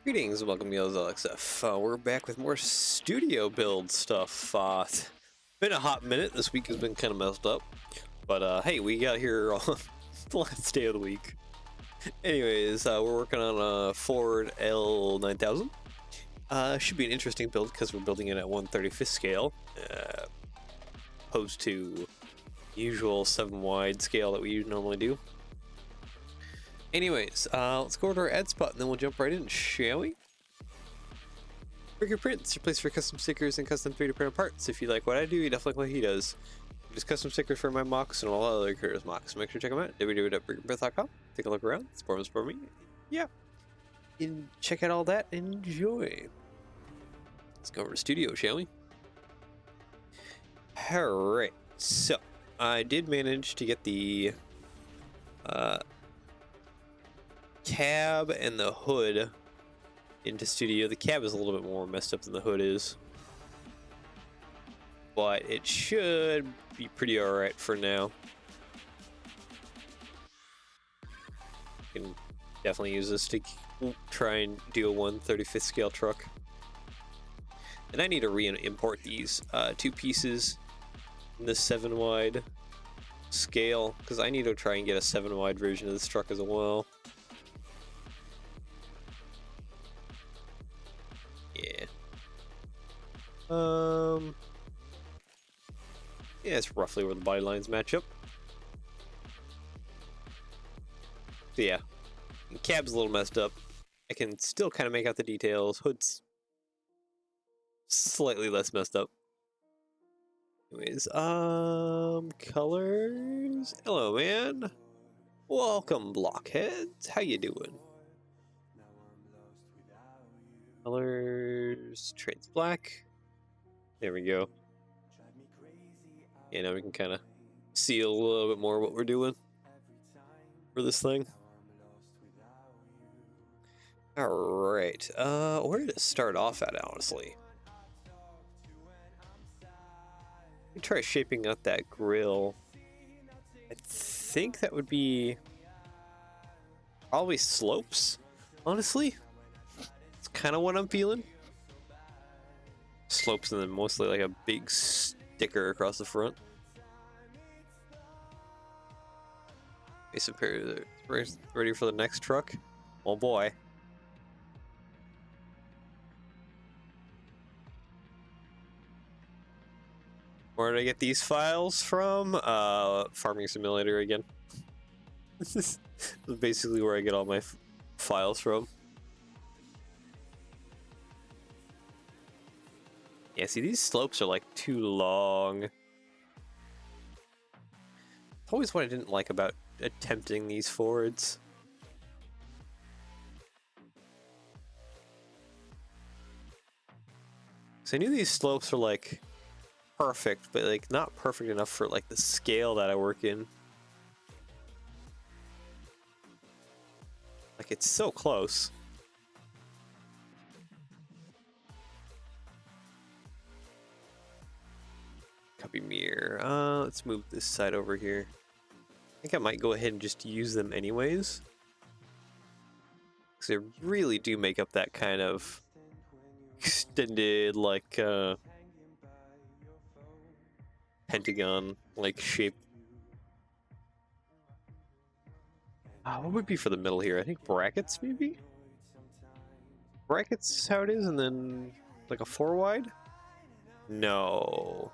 Greetings, welcome to LXF. We're back with more studio build stuff. It's been a hot minute. This week has been kind of messed up. But hey, we got here on the last day of the week. Anyways, we're working on a Ford L9000. Should be an interesting build because we're building it at 1/35th scale. Opposed to usual 7 wide scale that we normally do. Anyways, let's go to our ad spot and then we'll jump right in, shall we? Bricker Prints, your place for custom stickers and custom 3D printed parts. If you like what I do, you definitely like what he does. Just custom stickers for my mocks and all other creators' mocks. Make sure to check them out. www.brickerprint.com. Take a look around. Support me. Yeah. And check out all that and enjoy. Let's go over to studio, shall we? Alright, so I did manage to get the cab and the hood into studio. The cab is a little bit more messed up than the hood is, but it should be pretty alright for now. You can definitely use this to try and do a 1/35th scale truck. And I need to re-import these 2 pieces in the 7 wide scale because I need to try and get a 7 wide version of this truck as well. Yeah. Yeah, it's roughly where the body lines match up. So yeah, cab's a little messed up. I can still kind of make out the details. Hood's slightly less messed up. Anyways, colors. Hello, man. Welcome, blockheads. How you doing? Colors, trades black. There we go. Yeah, now we can kind of see a little bit more what we're doing for this thing. Alright, where did it start off at, honestly? Let me try shaping out that grill. I think that would be probably slopes, honestly. Kind of what I'm feeling. Slopes and then mostly like a big sticker across the front. Ready for the next truck? Oh boy. Where did I get these files from? Farming Simulator again. This is basically where I get all my files from. Yeah, see, these slopes are like too long. It's always what I didn't like about attempting these Fords. So I knew these slopes were like perfect, but like not perfect enough for like the scale that I work in. Like it's so close. Copy mirror. Let's move this side over here. I think I might go ahead and just use them anyways. Because they really do make up that kind of extended, like, pentagon-like shape. What would be for the middle here? I think brackets, maybe? Brackets is how it is, and then like a 4 wide? No.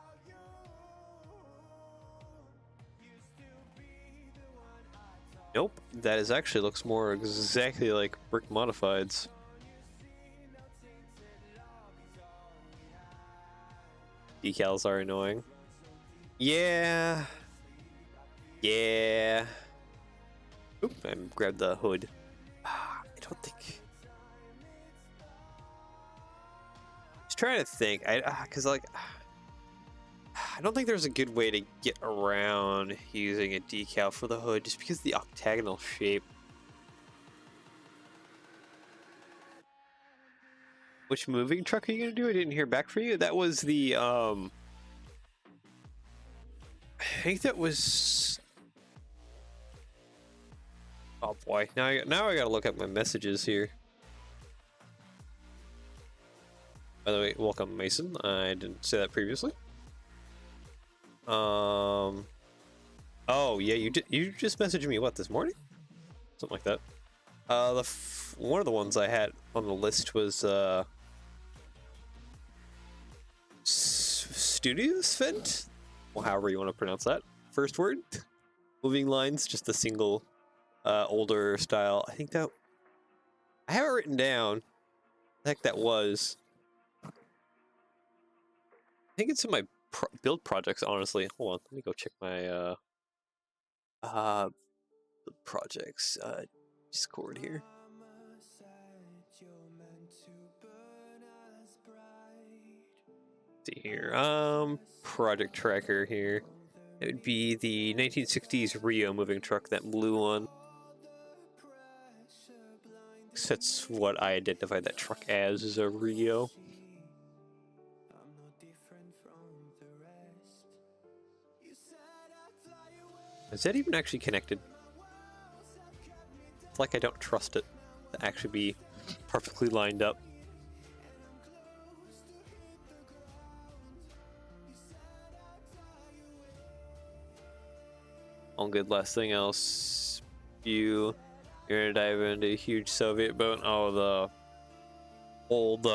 Nope, that is actually looks more exactly like Brick Modifieds. Decals are annoying. Yeah. Yeah. Oop, I grabbed the hood. I don't think... Just trying to think. Because like... I don't think there's a good way to get around using a decal for the hood, just because of the octagonal shape. Which moving truck are you gonna do? I didn't hear back from you. That was the I think that was... Oh boy, now I gotta look at my messages here. By the way, welcome Mason. I didn't say that previously. Oh yeah, you did. You just messaged me what this morning? Something like that. One of the ones I had on the list was Studios Vent? Well, however you want to pronounce that. First word. Moving lines, just a single older style. I think that I have it written down. The heck that was. I think it's in my build projects, honestly. Hold on, let me go check my projects Discord here. See here, project tracker here. It would be the 1960s Rio moving truck, that blue one. That's what I identified that truck as, is a Rio. Is that even actually connected? It's like I don't trust it to actually be perfectly lined up. All good. Last thing else, you're gonna dive into a huge Soviet boat. Oh, the old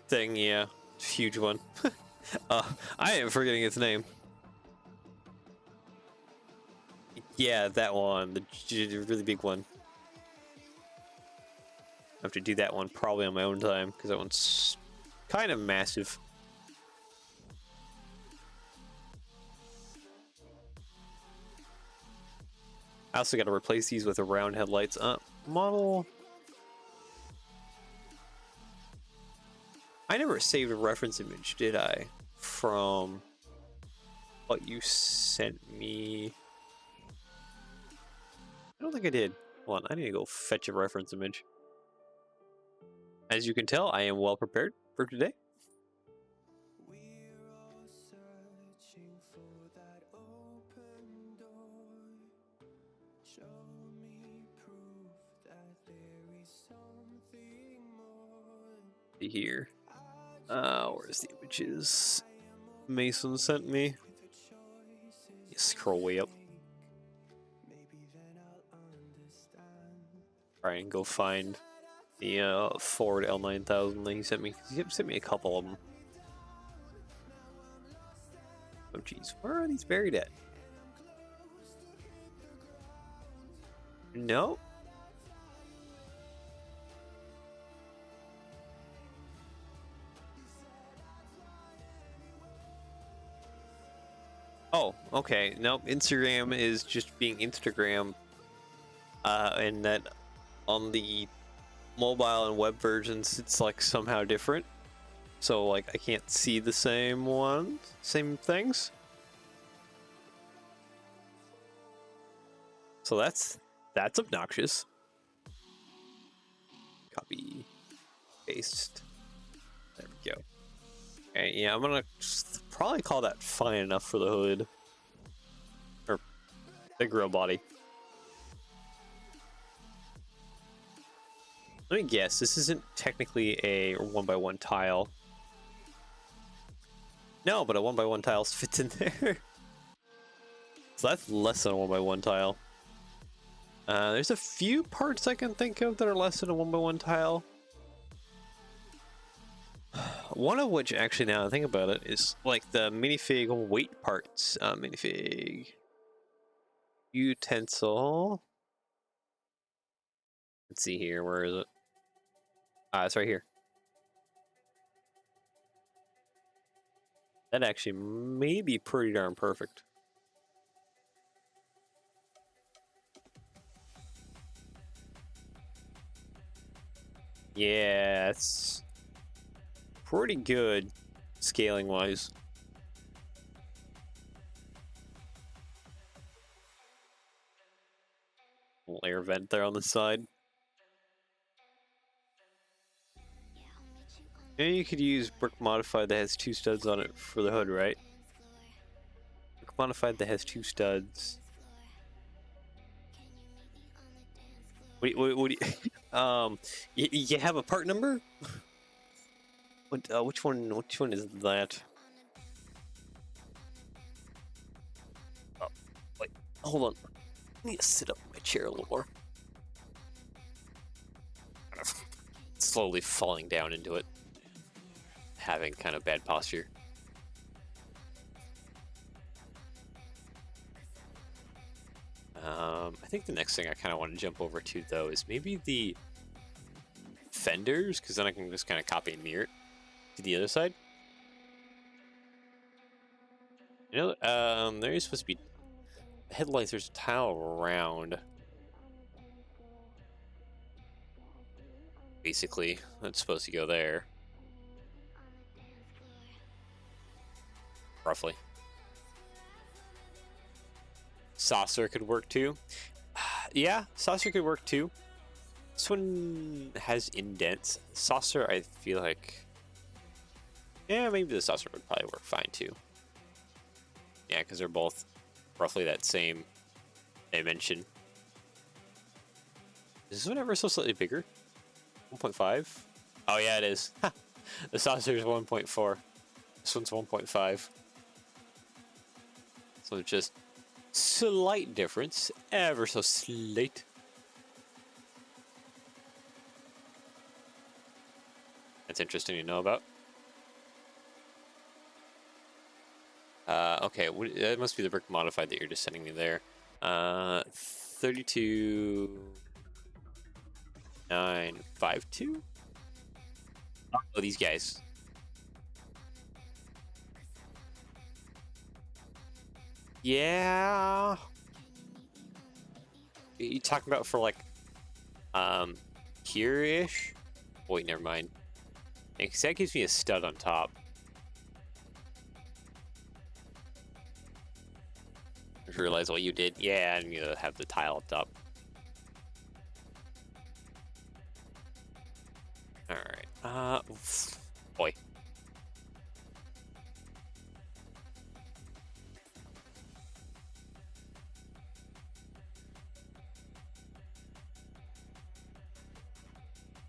thing, yeah, huge one. I am forgetting its name. Yeah, that one, the really big one. I have to do that one probably on my own time because that one's kind of massive. I also got to replace these with round headlights. Model. I never saved a reference image, did I? From what you sent me. I don't think I did. Hold on, I need to go fetch a reference image. As you can tell, I am well prepared for today. Here. Where's the images Mason sent me? You scroll way up. Try and go find the Ford L9000 that he sent me. He sent me a couple of them. Oh geez, where are these buried at? No. Oh, okay. Nope. Instagram is just being Instagram. And that on the mobile and web versions, it's like somehow different. So like I can't see the same ones, same things. So that's obnoxious. Copy, paste. There we go. Okay, yeah, I'm gonna probably call that fine enough for the hood. Or the grill body. Let me guess, this isn't technically a 1x1 tile. No, but a 1x1 tile fits in there. So that's less than a 1x1 tile. There's a few parts I can think of that are less than a 1x1 tile. One of which, actually, now I think about it, is like the minifig weight parts. Minifig utensil. Let's see here. Where is it? It's right here. That actually may be pretty darn perfect. Yeah, it's pretty good scaling wise. Little air vent there on the side. And you could use brick modified that has 2 studs on it for the hood, right? Brick modified that has 2 studs. What do you, you have a part number? What, which one is that? Oh, wait, hold on. I need to sit up in my chair a little more. Slowly falling down into it. Having kind of bad posture. I think the next thing I kind of want to jump over to, though, is maybe the fenders, because then I can just kind of copy and mirror it to the other side. You know, there is supposed to be headlights. There's a tile around. Basically, that's supposed to go there. Roughly. Saucer could work too. Yeah, saucer could work too. This one has indents. Saucer, I feel like... Yeah, maybe the saucer would probably work fine too. Yeah, because they're both roughly that same dimension. Is this one ever so slightly bigger? 1.5? Oh yeah, it is. The saucer is 1.4. This one's 1.5. So just slight difference, ever so slight. That's interesting to know about. Okay, that must be the brick modified that you're just sending me there. 32952. Oh, these guys. Yeah. You talking about for like, here-ish? Wait, never mind. Because that gives me a stud on top. I just realized what you did. Yeah, I'm gonna have the tile up top. Alright. Boy.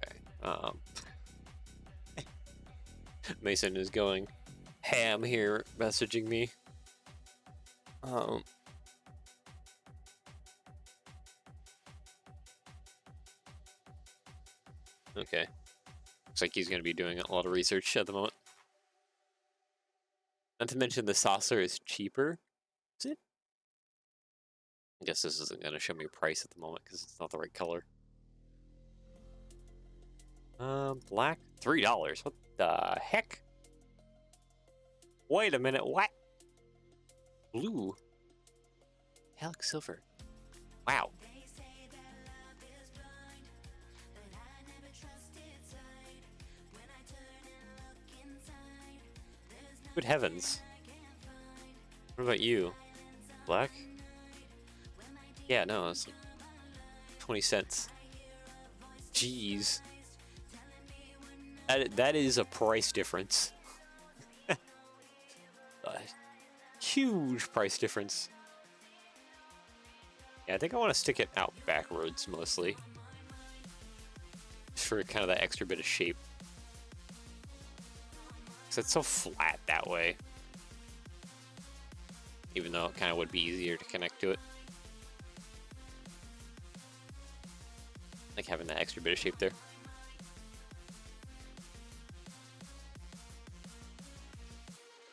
Okay. Mason is going ham here, messaging me. Okay. Looks like he's going to be doing a lot of research at the moment. Not to mention the saucer is cheaper. Is it? I guess this isn't going to show me a price at the moment because it's not the right color. Black? $3. What the heck? Wait a minute, what? Blue. Metallic silver. Wow. Good heavens. What about you? Black? Yeah, no, it's like 20 cents. Jeez. That is a price difference. Huge price difference. Yeah, I think I want to stick it out backwards mostly. Just for kind of that extra bit of shape. Because it's so flat that way. Even though it kind of would be easier to connect to it. Like having that extra bit of shape there.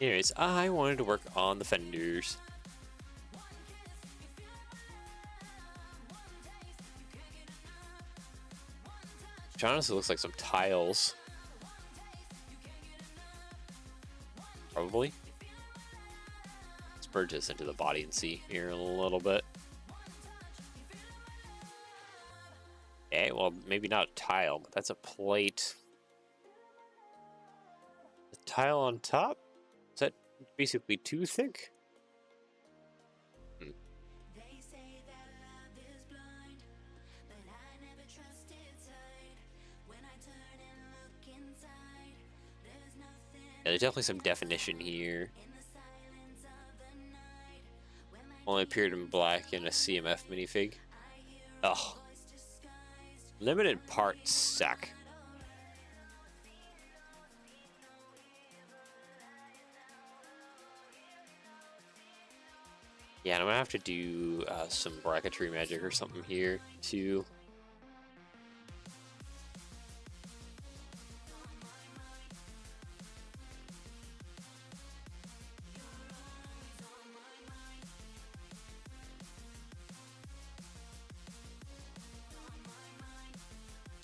Anyways, I wanted to work on the fenders. Which honestly looks like some tiles. Probably. Let's merge this into the body and see here a little bit. Okay, well, maybe not a tile, but that's a plate. The tile on top? Is that basically too thick? Yeah, there's definitely some definition here. Only appeared in black in a CMF minifig. Oh. Limited parts suck. Yeah, and I'm gonna have to do some bracketry magic or something here too.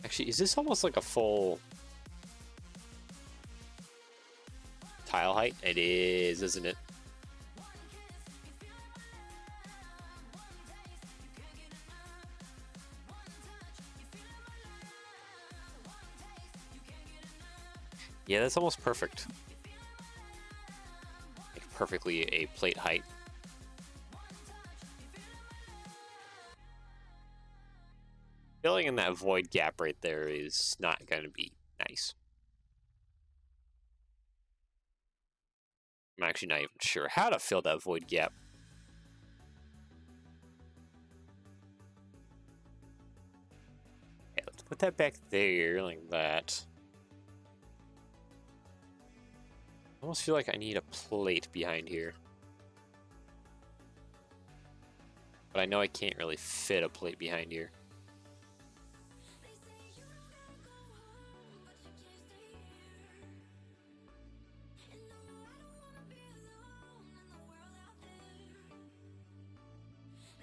Actually, is this almost like a full tile height? It is, isn't it? Yeah, that's almost perfect. Like perfectly a plate height. Filling in that void gap right there is not going to be nice. I'm actually not even sure how to fill that void gap. Okay, let's put that back there like that. I almost feel like I need a plate behind here. But I know I can't really fit a plate behind here.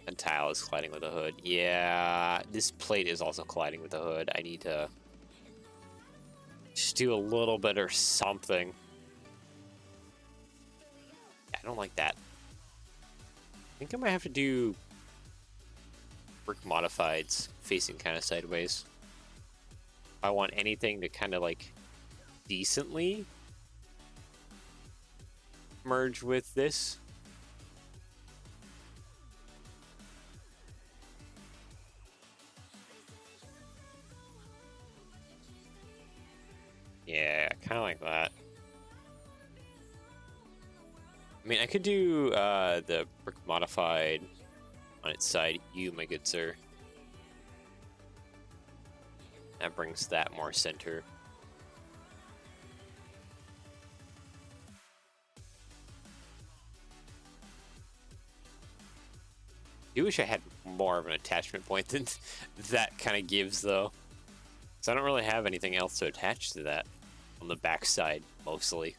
And tile is colliding with the hood. Yeah, this plate is also colliding with the hood. I need to just do a little bit or something. Yeah, I don't like that. I think I might have to do brick modifieds facing kind of sideways. If I want anything to kind of like decently merge with this. Yeah, kind of like that. I mean, I could do the brick modified on its side. You, my good sir. That brings that more center. I do wish I had more of an attachment point than that kind of gives, though. So I don't really have anything else to attach to that on the back side, mostly.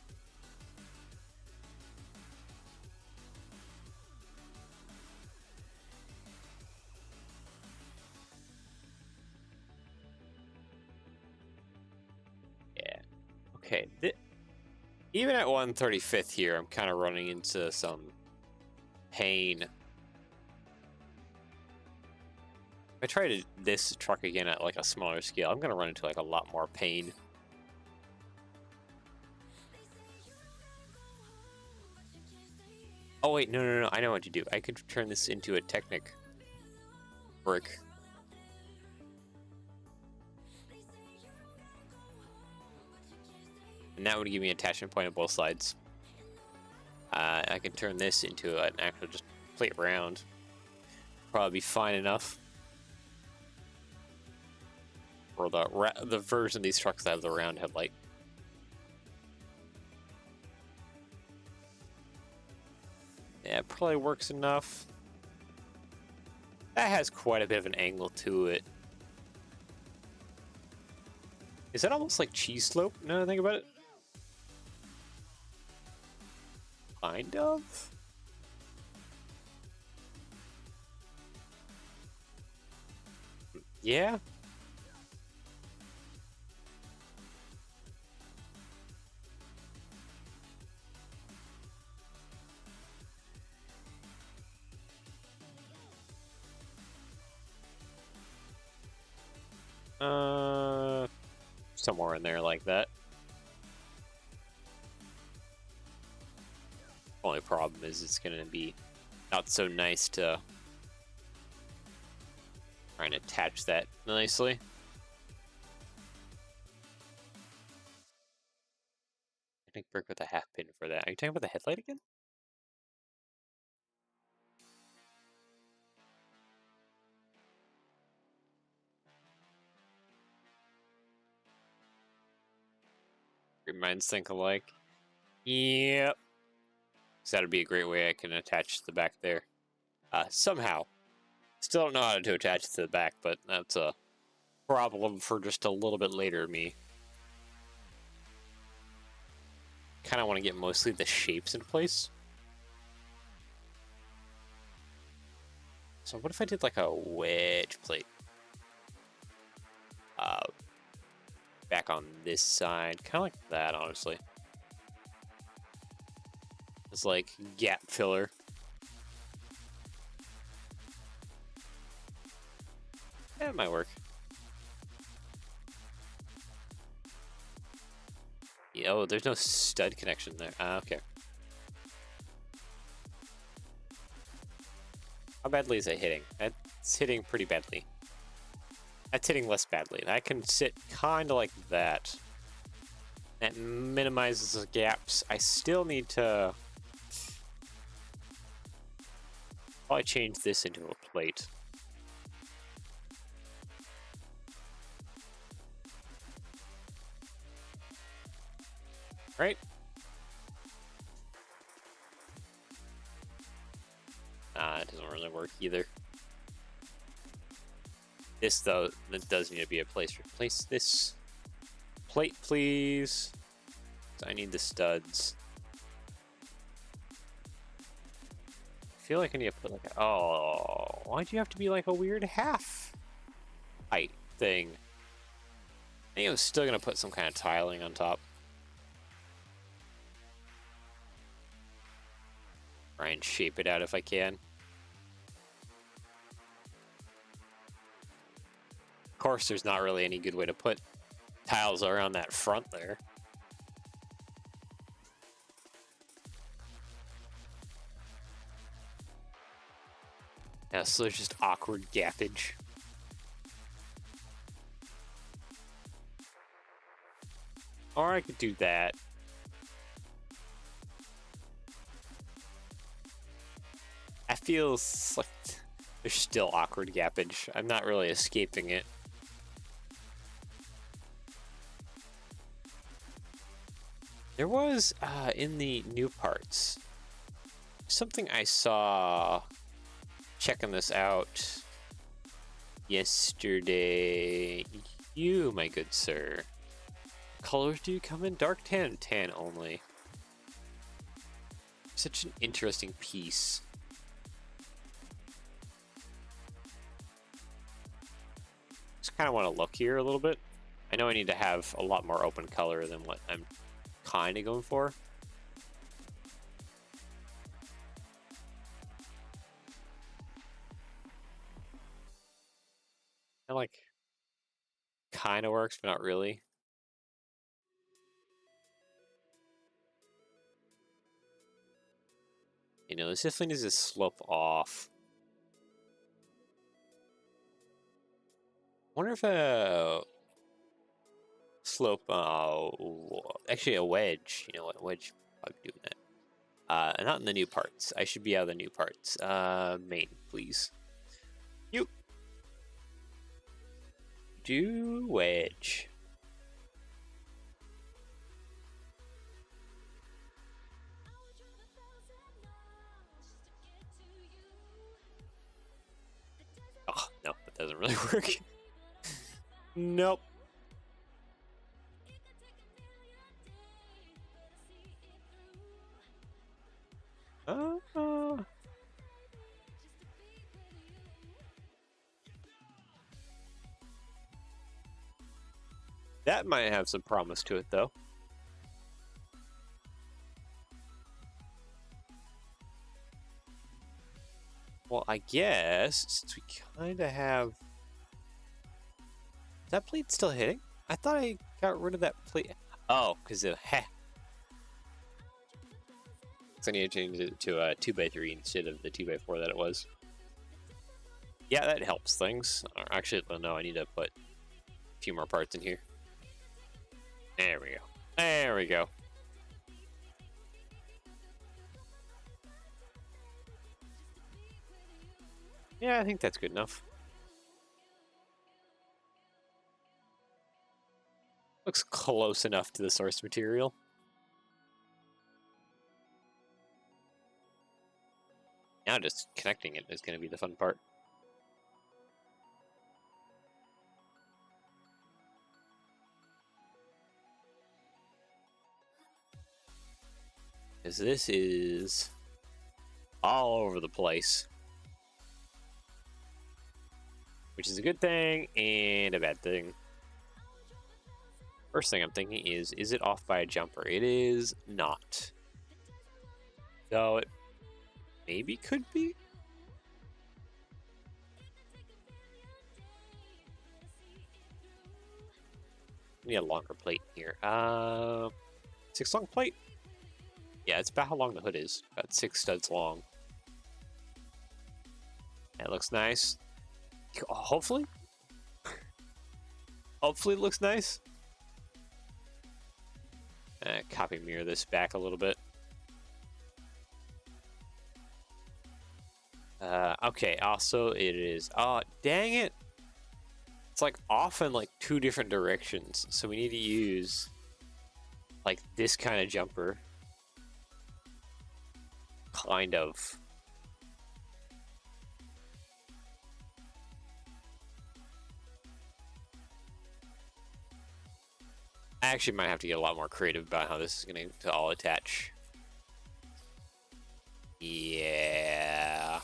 Yeah. Okay. Even at 135th here, I'm kind of running into some pain. If I try this truck again at like a smaller scale, I'm going to run into like a lot more pain. Oh wait, no, I know what to do. I could turn this into a Technic brick. And that would give me an attachment point on both sides. I can turn this into an actual just plate round. Probably be fine enough. Or the version of these trucks that have the round headlight. Yeah, it probably works enough. That has quite a bit of an angle to it. Is that almost like cheese slope, now that I think about it? Kind of? Yeah? Somewhere in there like that. Only problem is it's gonna be not so nice to try and attach that nicely. I think brick with a half pin for that. Are you talking about the headlight again? Great minds think alike. Yep. So that'd be a great way I can attach the back there. Somehow. Still don't know how to attach it to the back, but that's a problem for just a little bit later me. Kind of want to get mostly the shapes in place. So what if I did like a wedge plate? Back on this side, kind of like that, honestly. It's like gap filler. That might work. Yeah, oh, there's no stud connection there. Okay. How badly is it hitting? It's hitting pretty badly. That's hitting less badly. I can sit kind of like that. That minimizes the gaps. I still need to probably change this into a plate. Right? It doesn't really work either. This, though, that does need to be a place. Replace this plate, please. So I need the studs. I feel like I need to put like a... Oh, why'd you have to be like a weird half height thing? I think I'm still going to put some kind of tiling on top. Try and shape it out if I can. Of course, there's not really any good way to put tiles around that front there. Yeah, so there's just awkward gappage. Or I could do that. That feels like there's still awkward gappage. I'm not really escaping it. There was, in the new parts, something I saw checking this out yesterday. You, my good sir. Colors do you come in? Dark tan, tan only. Such an interesting piece. Just kind of want to look here a little bit. I know I need to have a lot more open color than what I'm kind of going for. And like, kind of works, but not really. You know, this definitely needs to slope off. I wonder if a slope, actually a wedge, you know what, wedge, probably doing that. Not in the new parts. I should be out of the new parts. Main, please. You. Do wedge. Oh, no, that doesn't really work. Nope. That might have some promise to it, though. Well, I guess since we kind of have... Is that plate still hitting? I thought I got rid of that plate. Oh, because of heh. So I need to change it to a 2x3 instead of the 2x4 that it was. Yeah, that helps things. Actually, no, I need to put a few more parts in here. There we go. There we go. Yeah, I think that's good enough. Looks close enough to the source material. Now just connecting it is going to be the fun part. Because this is all over the place. Which is a good thing and a bad thing. First thing I'm thinking is it off by a jumper? It is not. So it maybe could be? We need a longer plate here. 6 long plate? Yeah, it's about how long the hood is. About 6 studs long. That looks nice. Hopefully. Hopefully it looks nice. Copy mirror this back a little bit. Okay, also it is... Oh, dang it! It's like off in like 2 different directions. So we need to use like this kind of jumper. Kind of. I actually might have to get a lot more creative about how this is going to all attach. Yeah.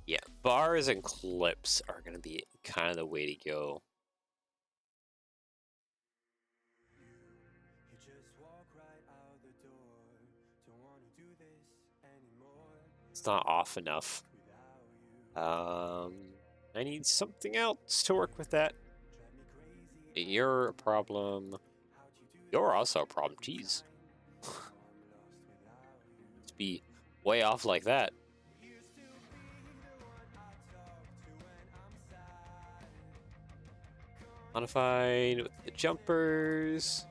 Yeah, bars and clips are going to be kind of the way to go. It's not off enough. I need something else to work with that. You're a problem. You're also a problem. Jeez. Let's be way off like that. Modified with the jumpers.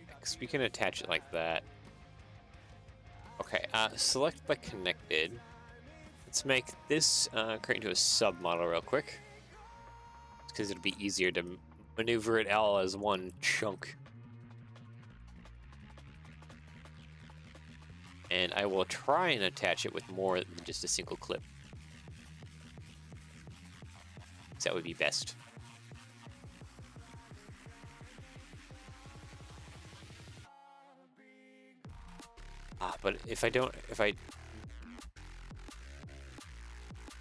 Because we can attach it like that. Okay, select by connected. Let's make this create into a sub model real quick. Because it'll be easier to maneuver it all as one chunk. And I will try and attach it with more than just a single clip. That would be best. But if I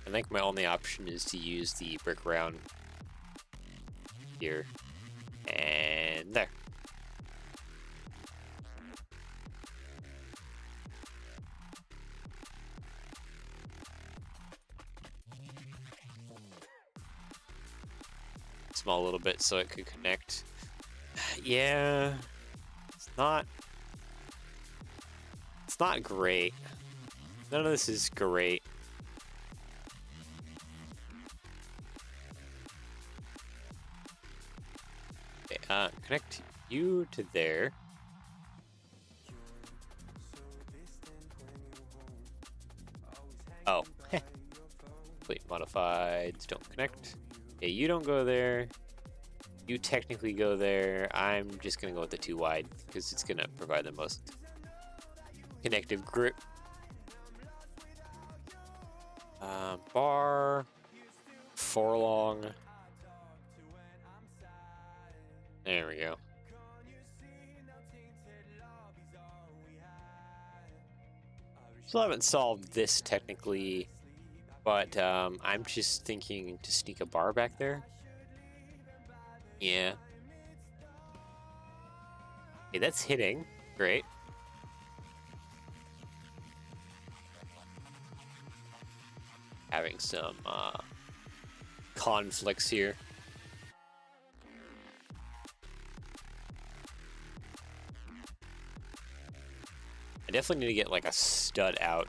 think my only option is to use the brick round here and there. Small little bit so it could connect. Yeah, it's not great. None of this is great. Okay, connect you to there. Oh, wait, modifieds don't connect. Okay, you don't go there. You technically go there. I'm just gonna go with the 2 wide because it's gonna provide the most connective grip. Bar 4 long. There we go. Still haven't solved this technically, but I'm just thinking to sneak a bar back there. Yeah. Okay, that's hitting. Great. Having some conflicts here. I definitely need to get like a stud out.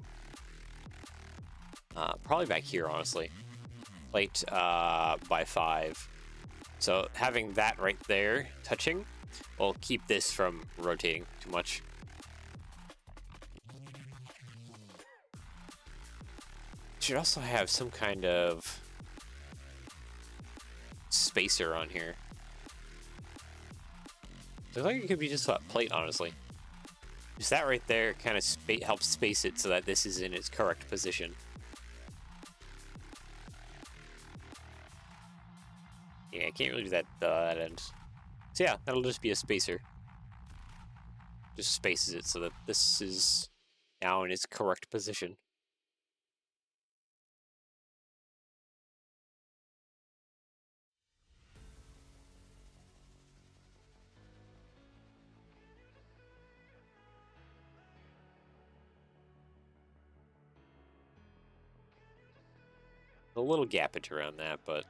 Probably back here, honestly. plate by 5. So having that right there touching will keep this from rotating too much. Should also have some kind of spacer on here. Looks like it could be just a plate, honestly. Just that right there kind of helps space it so that this is in its correct position. Yeah, I can't really do that that end. So yeah, that'll just be a spacer. Just spaces it so that this is now in its correct position. A little gappage around that, but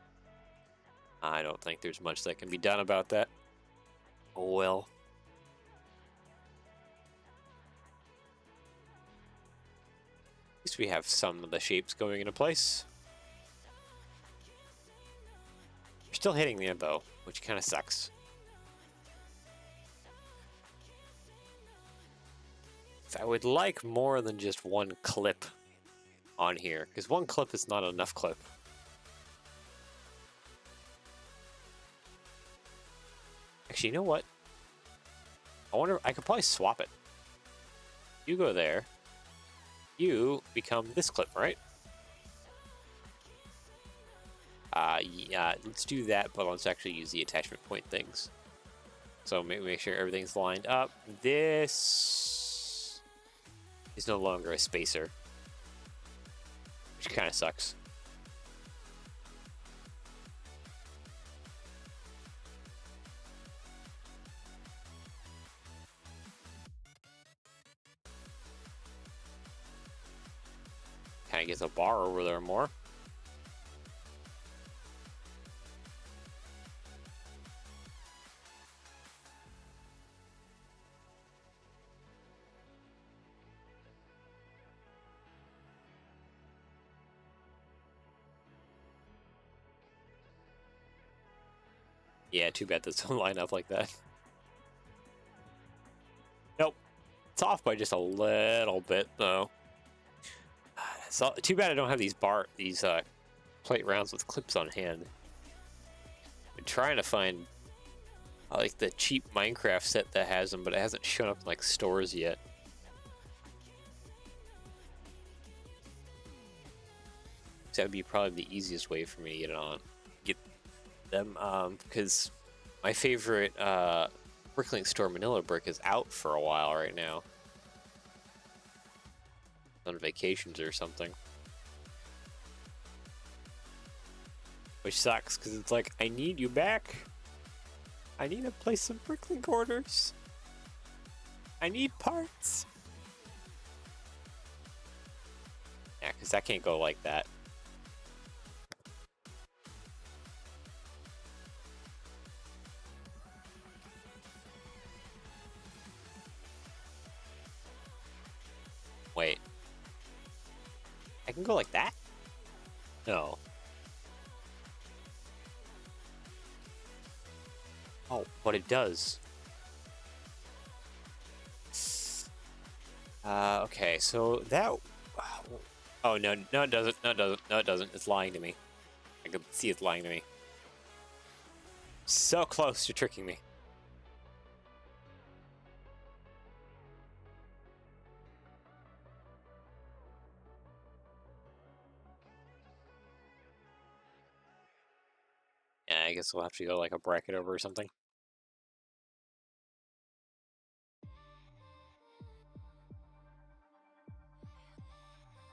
I don't think there's much that can be done about that. Oh well. At least we have some of the shapes going into place. We're still hitting there though, which kind of sucks. I would like more than just one clip on here, because one clip is not enough clip. Actually, you know what? I wonder, I could probably swap it. You go there. You become this clip, right? Yeah, let's do that, but let's actually use the attachment point things. So make sure everything's lined up. This is no longer a spacer, which kind of sucks. Kind of gets a bar over there more. Yeah, too bad this don't line up like that. Nope. It's off by just a little bit, though. So, too bad I don't have these plate rounds with clips on hand. I'm trying to find like the cheap Minecraft set that has them, but it hasn't shown up in like stores yet. So that would be probably the easiest way for me to get them, because my favorite Bricklink store Manila brick is out for a while right now. On vacations or something. Which sucks, because it's like, I need you back. I need to place some Bricklink orders. I need parts. Yeah, because that can't go like that. Wait. I can go like that? No. Oh, but it does. Okay, so that... Oh, no, no it doesn't, no it doesn't, no it doesn't. It's lying to me. I can see it's lying to me. So close to tricking me. Yeah, I guess we'll have to go like a bracket over or something.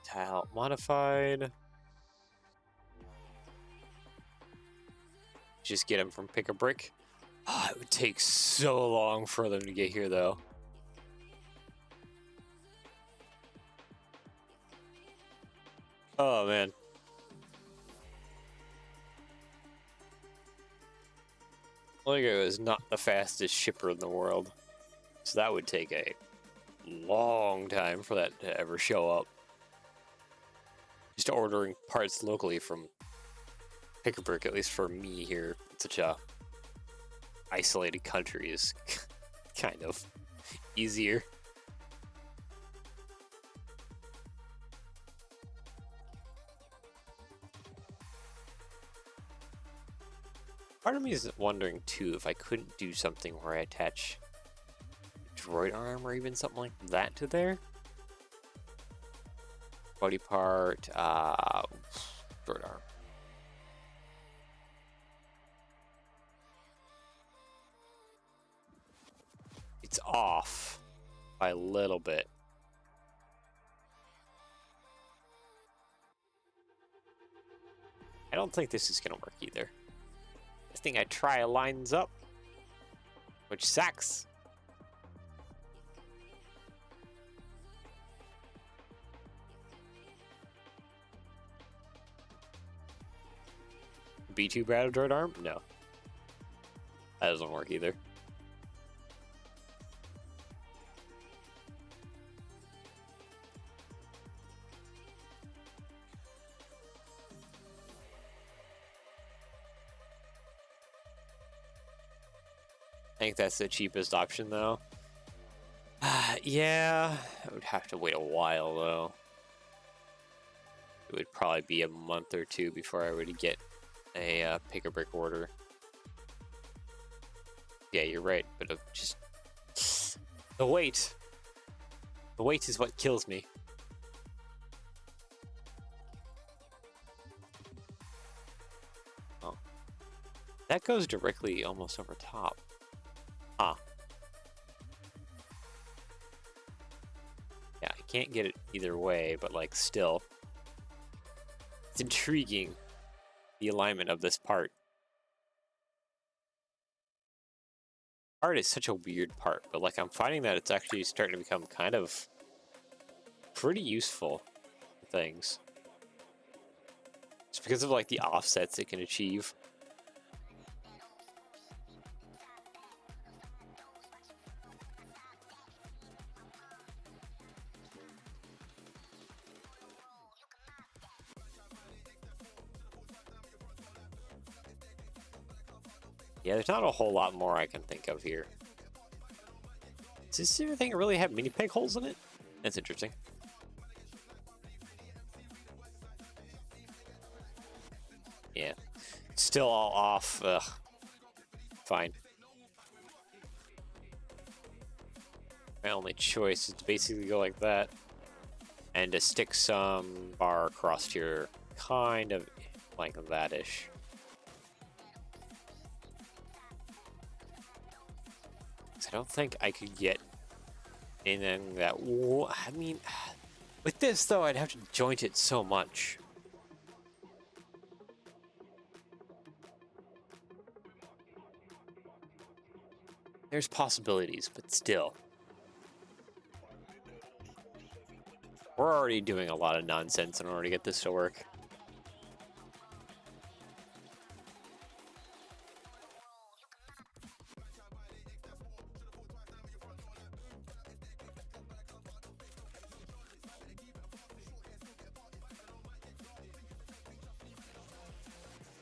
Tile modified. Just get them from Pick a Brick. Oh, it would take so long for them to get here, though. Oh, man. Lego is not the fastest shipper in the world. So that would take a long time for that to ever show up. Just ordering parts locally from pick a brick, at least for me here, in such a isolated country, is kind of easier. Part of me is wondering too if I couldn't do something where I attach droid arm or even something like that to there. Body part, droid arm. It's off by a little bit. I don't think this is gonna work either. I think I try lines up, which sucks. B2 battle droid arm? No. That doesn't work either. I think that's the cheapest option though. Yeah, I would have to wait a while though. It would probably be a month or two before I would get a pick a brick order. Yeah, you're right, but just the wait. The wait is what kills me. Oh, that goes directly almost over top. Huh. Yeah, I can't get it either way, but like still. It's intriguing, the alignment of this part. Part is such a weird part, but like I'm finding that it's actually starting to become kind of pretty useful for things. Just because of like the offsets it can achieve. Yeah, there's not a whole lot more I can think of here. Does this thing really have mini peg holes in it? That's interesting. Yeah. Still all off. Ugh. Fine. My only choice is to basically go like that. And to stick some bar across here. Kind of like that-ish. I don't think I could get anything that... I mean, with this, though, I'd have to joint it so much. There's possibilities, but still. We're already doing a lot of nonsense in order to get this to work.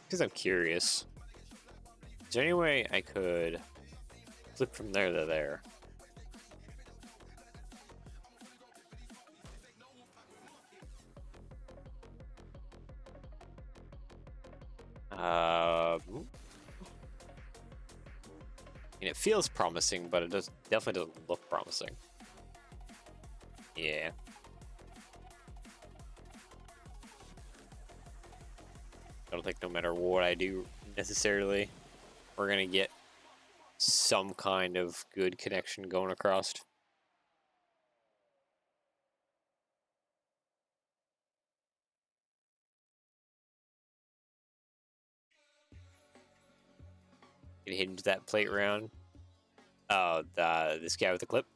Because I'm curious. Is there any way I could flip from there to there? And it feels promising, but it definitely doesn't look promising. Yeah. I don't think no matter what I do necessarily, we're gonna get some kind of good connection going across. Can you hinge that plate around? Oh, this guy with the clip?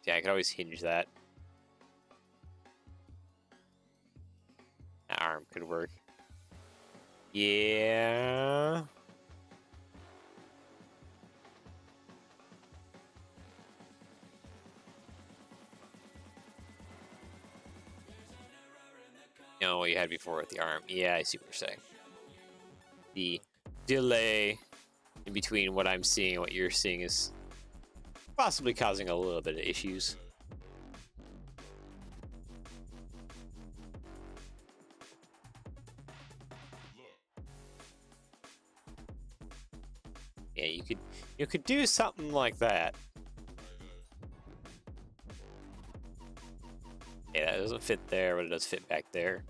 Yeah, I could always hinge that. That arm could work. Yeah. You know what you had before with the arm. Yeah, I see what you're saying. the delay in between what I'm seeing and what you're seeing is possibly causing a little bit of issues. Yeah, you could do something like that. Yeah, that doesn't fit there, but it does fit back there.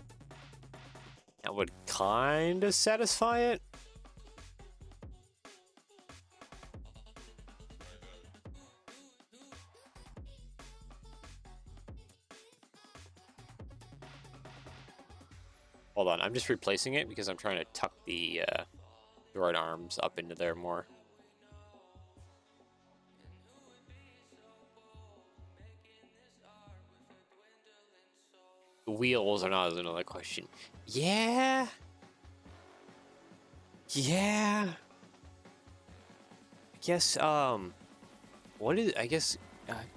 That would kind of satisfy it. Hold on, I'm just replacing it because I'm trying to tuck the droid arms up into there more. The wheels are not another question. Yeah. Yeah. I guess what is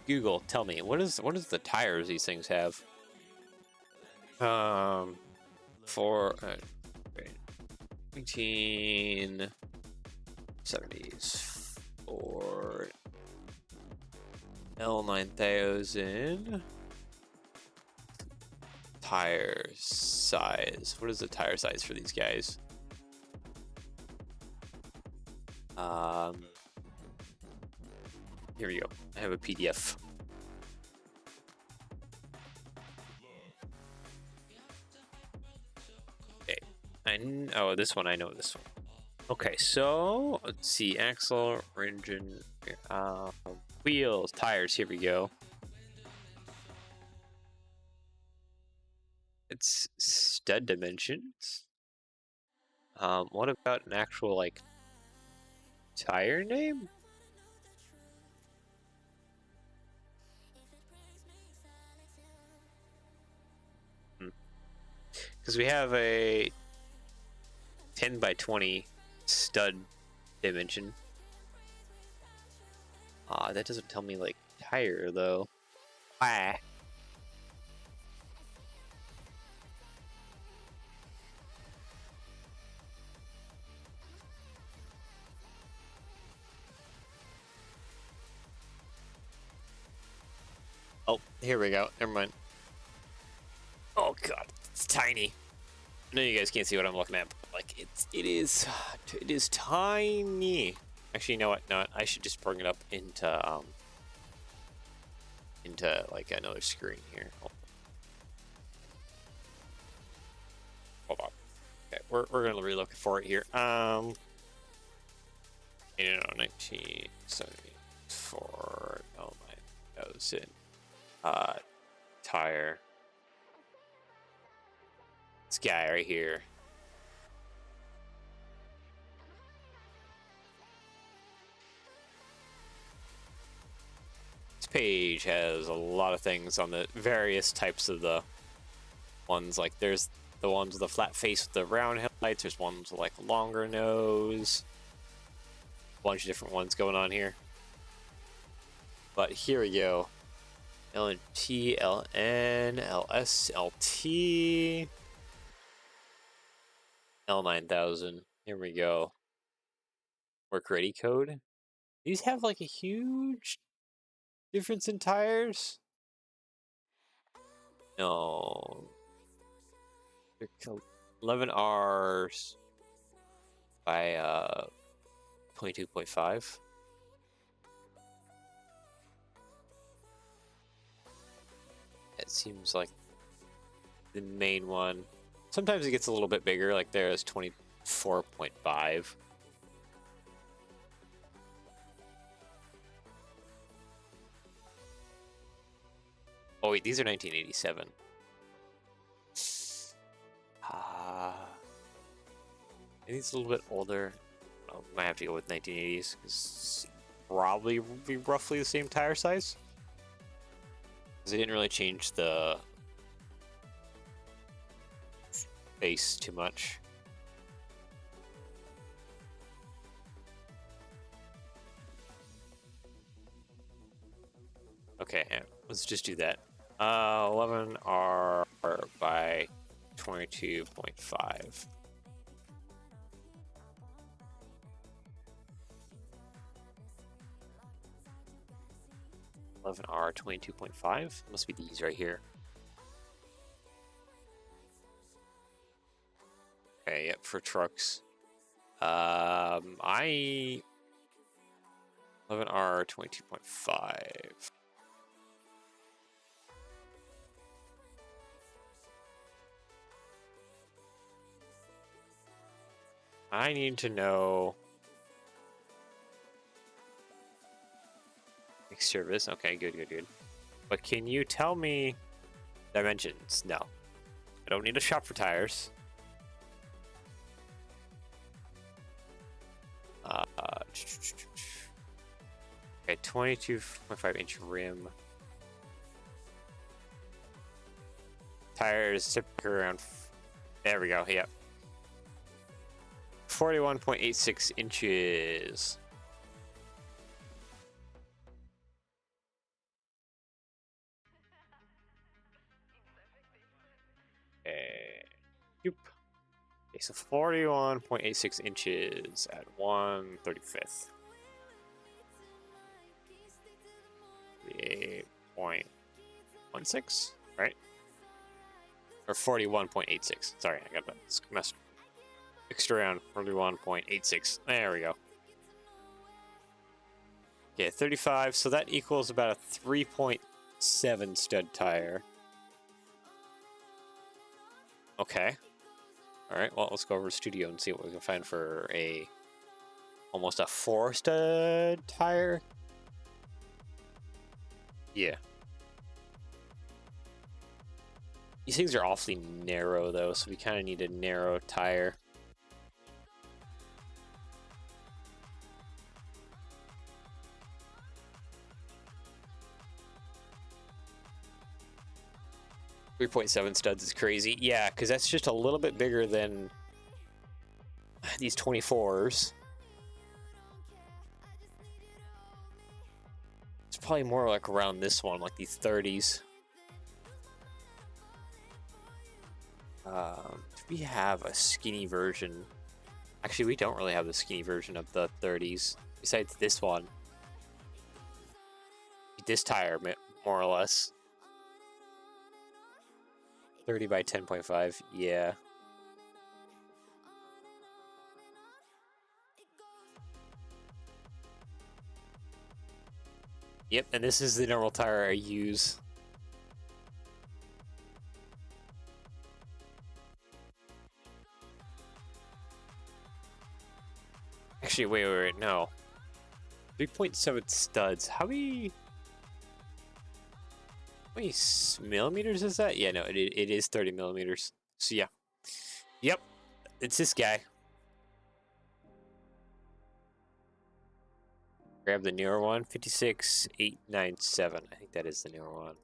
Google, tell me, what is the tires these things have? For 1970's for L9000 tire size. What is the tire size for these guys? Here we go. I have a PDF. Okay. Oh, this one, I know this one. Okay, so let's see. Axle, engine, wheels, tires. Here we go. It's stud dimensions. What about an actual like tire name? Because we have a 10 by 20 stud dimension. That doesn't tell me like tire though. Ah. Oh, here we go. Never mind. Oh god, it's tiny. I know you guys can't see what I'm looking at, but like it is tiny. Actually, you know what? No, I should just bring it up into like another screen here. Hold on. Okay, we're gonna relook for it here. 1974 L9000 tire. This guy right here. This page has a lot of things on the various types of the ones. Like there's the ones with the flat face with the round headlights. There's ones with like longer nose. A bunch of different ones going on here. But here we go. LNT, LN, LS, LT. L9000. Here we go. Work ready code. These have like a huge difference in tires. No. 11 R's by 22.5. It seems like the main one. Sometimes it gets a little bit bigger, like there is 24.5. Oh wait, these are 1987. Maybe it's a little bit older. I might have to go with 1980s, because probably will be roughly the same tire size. Because they didn't really change the base too much. Okay, let's just do that. 11R by 22.5. 11R 22.5. Must be these right here. Okay, yep, for trucks. I 11R 22.5. I need to know service. Okay, good. But can you tell me dimensions? No. I don't need a shop for tires. Okay, 22.5-inch rim. Tires typically around. There we go. Yep. 41.86 inches. Yep. Okay, so 41.86 inches at 1/35. 8.16, right? Or 41.86. Sorry, I got that messed extra around. 41.86. There we go. Okay, 35. So that equals about a 3.7 stud tire. Okay. All right. Well, let's go over to Studio and see what we can find for almost a 4 stud tire. Yeah. These things are awfully narrow though, so we kind of need a narrow tire. .7 studs is crazy. Yeah, because that's just a little bit bigger than these 24s. It's probably more like around this one, like these 30s. Do we have a skinny version? Actually, we don't really have the skinny version of the 30s. Besides this one. This tire, more or less. 30 by 10.5, yeah. Yep, and this is the normal tire I use. Actually, wait, no. 3.7 studs. How many millimeters is that? Yeah, no, it is 30 millimeters. So yeah. Yep, it's this guy. Grab the newer one, 56897. I think that is the newer one.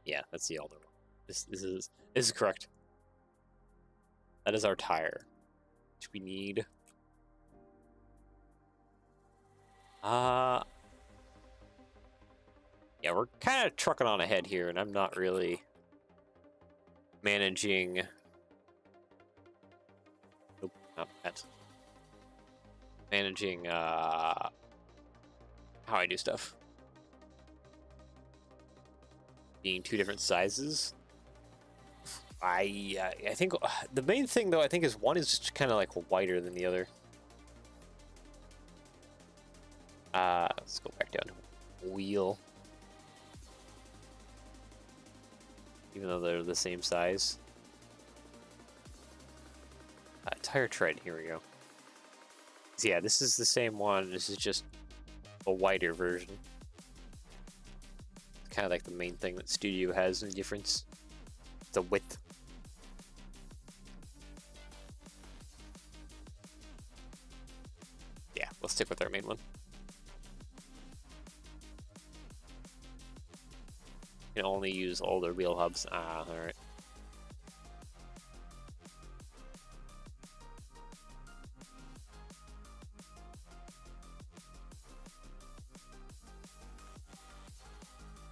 Yeah, that's the older one. This is correct. That is our tire. Which we need. Yeah, we're kind of trucking on ahead here, and I'm not really managing. Nope, not that. Managing how I do stuff. Being two different sizes. I think the main thing though I think is one is just kind of like wider than the other. Let's go back down to wheel. Even though they're the same size. Tire tread, here we go. So yeah, this is the same one, this is just a wider version. It's kind of like the main thing that Studio has in difference. The width. Yeah, we'll stick with our main one. You can only use older wheel hubs. Ah, alright.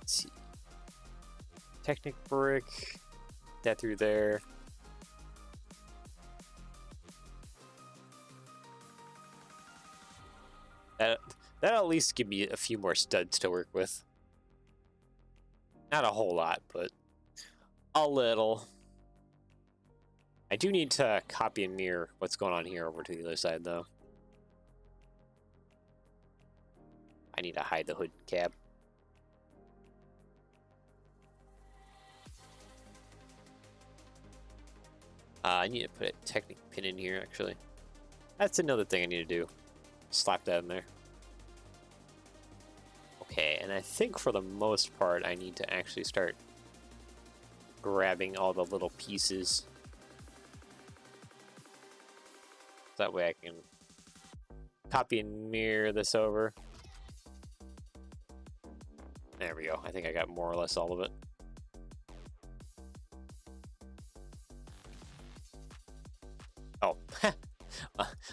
Let's see. Technic brick. That through there. That'll at least give me a few more studs to work with. Not a whole lot, but a little. I do need to copy and mirror what's going on here over to the other side, though. I need to hide the hood cab. I need to put a Technic pin in here, actually. That's another thing I need to do. Slap that in there. Okay, and I think for the most part, I need to actually start grabbing all the little pieces. That way I can copy and mirror this over. There we go. I think I got more or less all of it. Oh,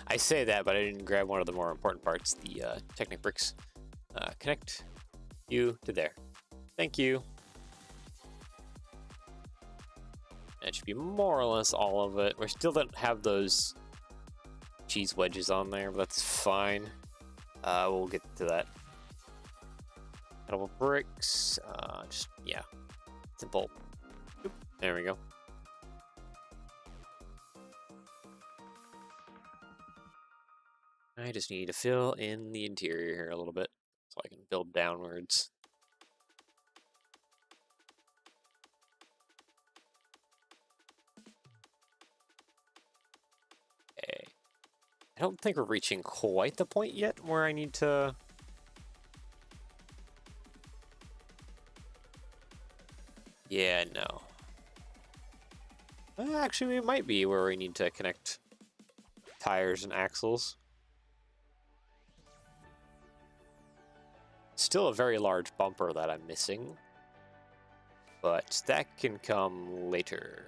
I say that, but I didn't grab one of the more important parts, the Technic bricks. Connect you to there. Thank you. That should be more or less all of it. We still don't have those cheese wedges on there, but that's fine. We'll get to that. Couple bricks. Just, yeah. Simple. Oop, there we go. I just need to fill in the interior here a little bit so I can build downwards. Okay. I don't think we're reaching quite the point yet where I need to... Yeah, no. Actually, it might be where we need to connect tires and axles. Still a very large bumper that I'm missing, but that can come later.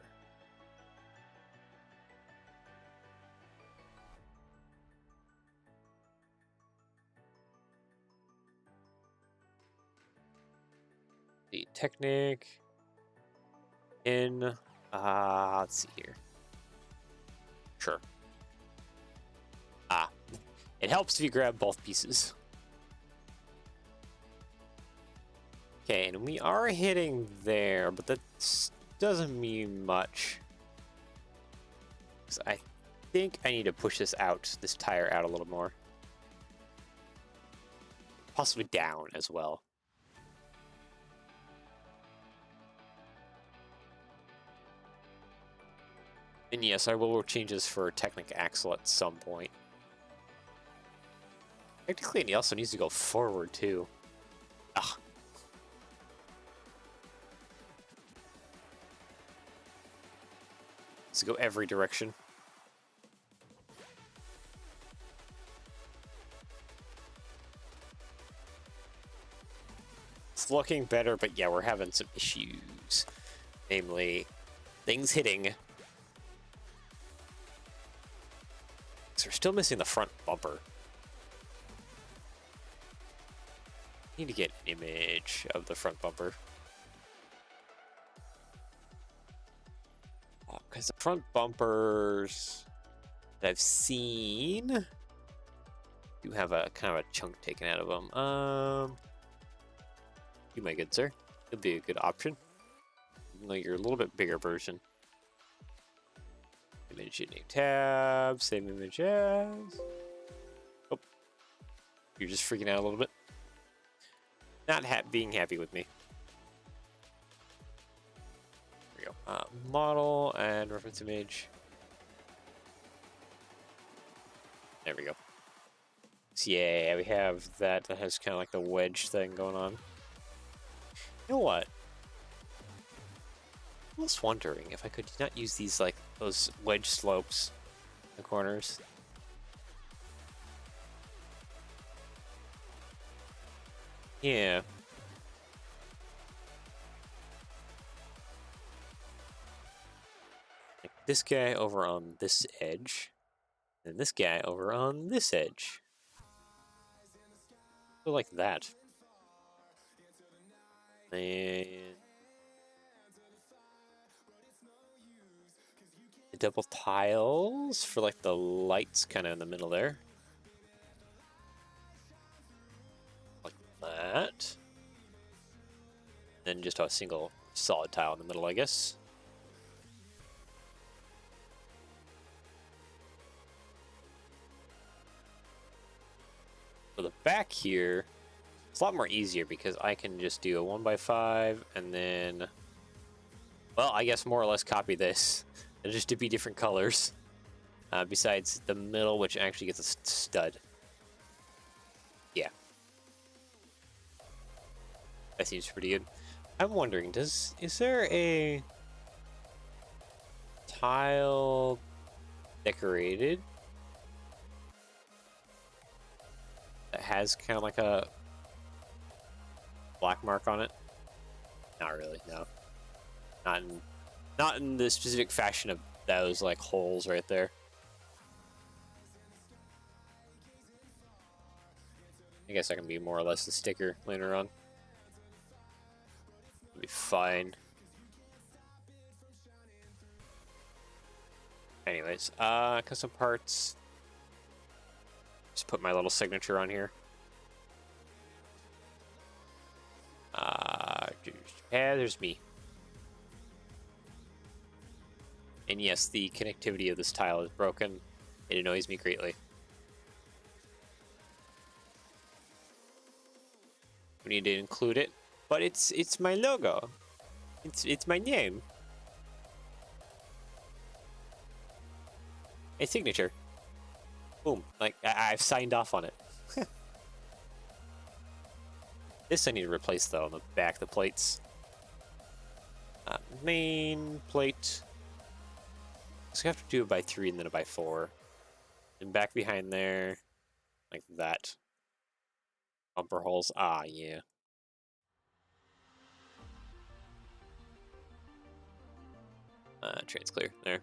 The Technic in, let's see here. Sure. It helps if you grab both pieces. Okay, and we are hitting there, but that doesn't mean much. 'Cause I think I need to push this tire out a little more. Possibly down as well. And yes, I will change this for Technic axle at some point. Technically, it also needs to go forward too. Ugh. To go every direction. It's looking better, but yeah, we're having some issues. Namely, things hitting. So we're still missing the front bumper. Need to get an image of the front bumper. Because the front bumpers that I've seen do have a kind of a chunk taken out of them. You, my good sir, it'll be a good option. Even though you're a little bit bigger version. Image name tab, same image as. Oh, you're just freaking out a little bit. Not being happy with me. Model and reference image. There we go. So yeah, we have that has kind of like the wedge thing going on. You know what? I was wondering if I could not use these like those wedge slopes in the corners. Yeah. This guy over on this edge, and this guy over on this edge. So like that. And the double tiles for like the lights kind of in the middle there. Then just a single solid tile in the middle, I guess. For the back here, it's a lot more easier because I can just do a 1x5 and then, well, I guess more or less copy this. And just to be different colors. Besides the middle, which actually gets a stud. Yeah. That seems pretty good. I'm wondering, is there a tile decorated that has kind of like a black mark on it? Not really, no. Not in the specific fashion of those like holes right there. I guess I can be more or less the sticker later on. It'll be fine. Anyways, custom parts. Just put my little signature on here. Yeah, there's me. And yes, the connectivity of this tile is broken. It annoys me greatly. We need to include it, but it's my logo. It's my name. A signature. Boom! Like I've signed off on it. This I need to replace though on the back of the plates. Main plate. So I have to do it by 3 and then a by 4. And back behind there, like that. Bumper holes. Ah, yeah. Train's clear. There.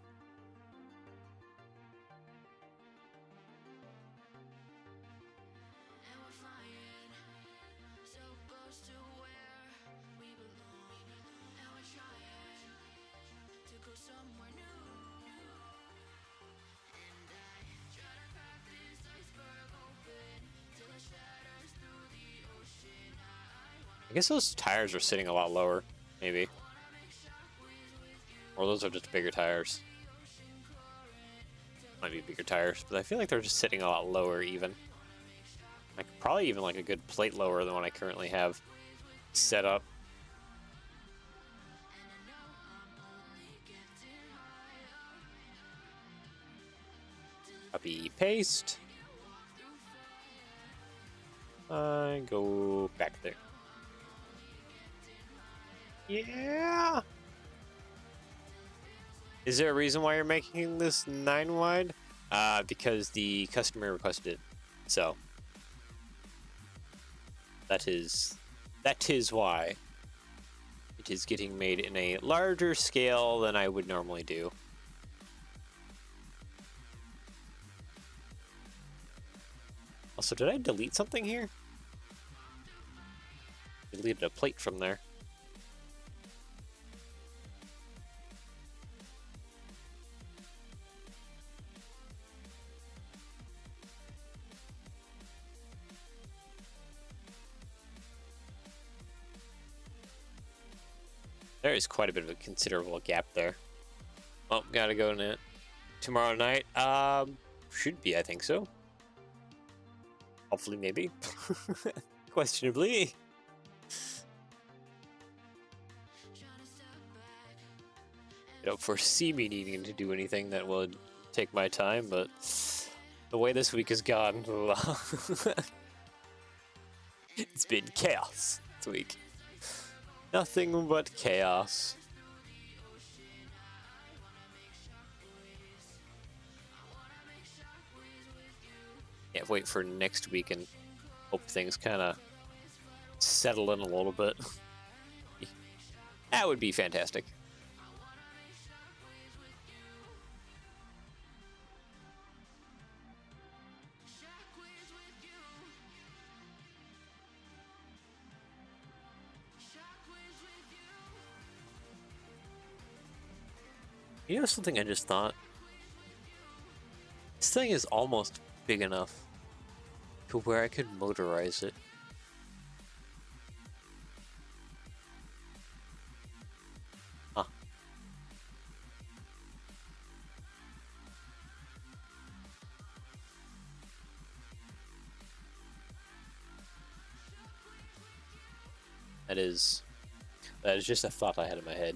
I guess those tires are sitting a lot lower, maybe. Or those are just bigger tires. Might be bigger tires, but I feel like they're just sitting a lot lower even. Like probably even like a good plate lower than what I currently have set up. Copy, paste. Go back there. Yeah. Is there a reason why you're making this 9 wide? Because the customer requested it. So that is why it is getting made in a larger scale than I would normally do. Also, did I delete something here? Deleted a plate from there. There is quite a bit of a considerable gap there. Oh, gotta go in it tomorrow night. Should be, I think so. Hopefully, maybe. Questionably. I don't foresee me needing to do anything that would take my time, but the way this week has gone, it's been chaos this week. Nothing but chaos. Yeah, wait for next week and hope things kind of settle in a little bit. That would be fantastic. You know something I just thought? This thing is almost big enough to where I could motorize it. That is just a thought I had in my head.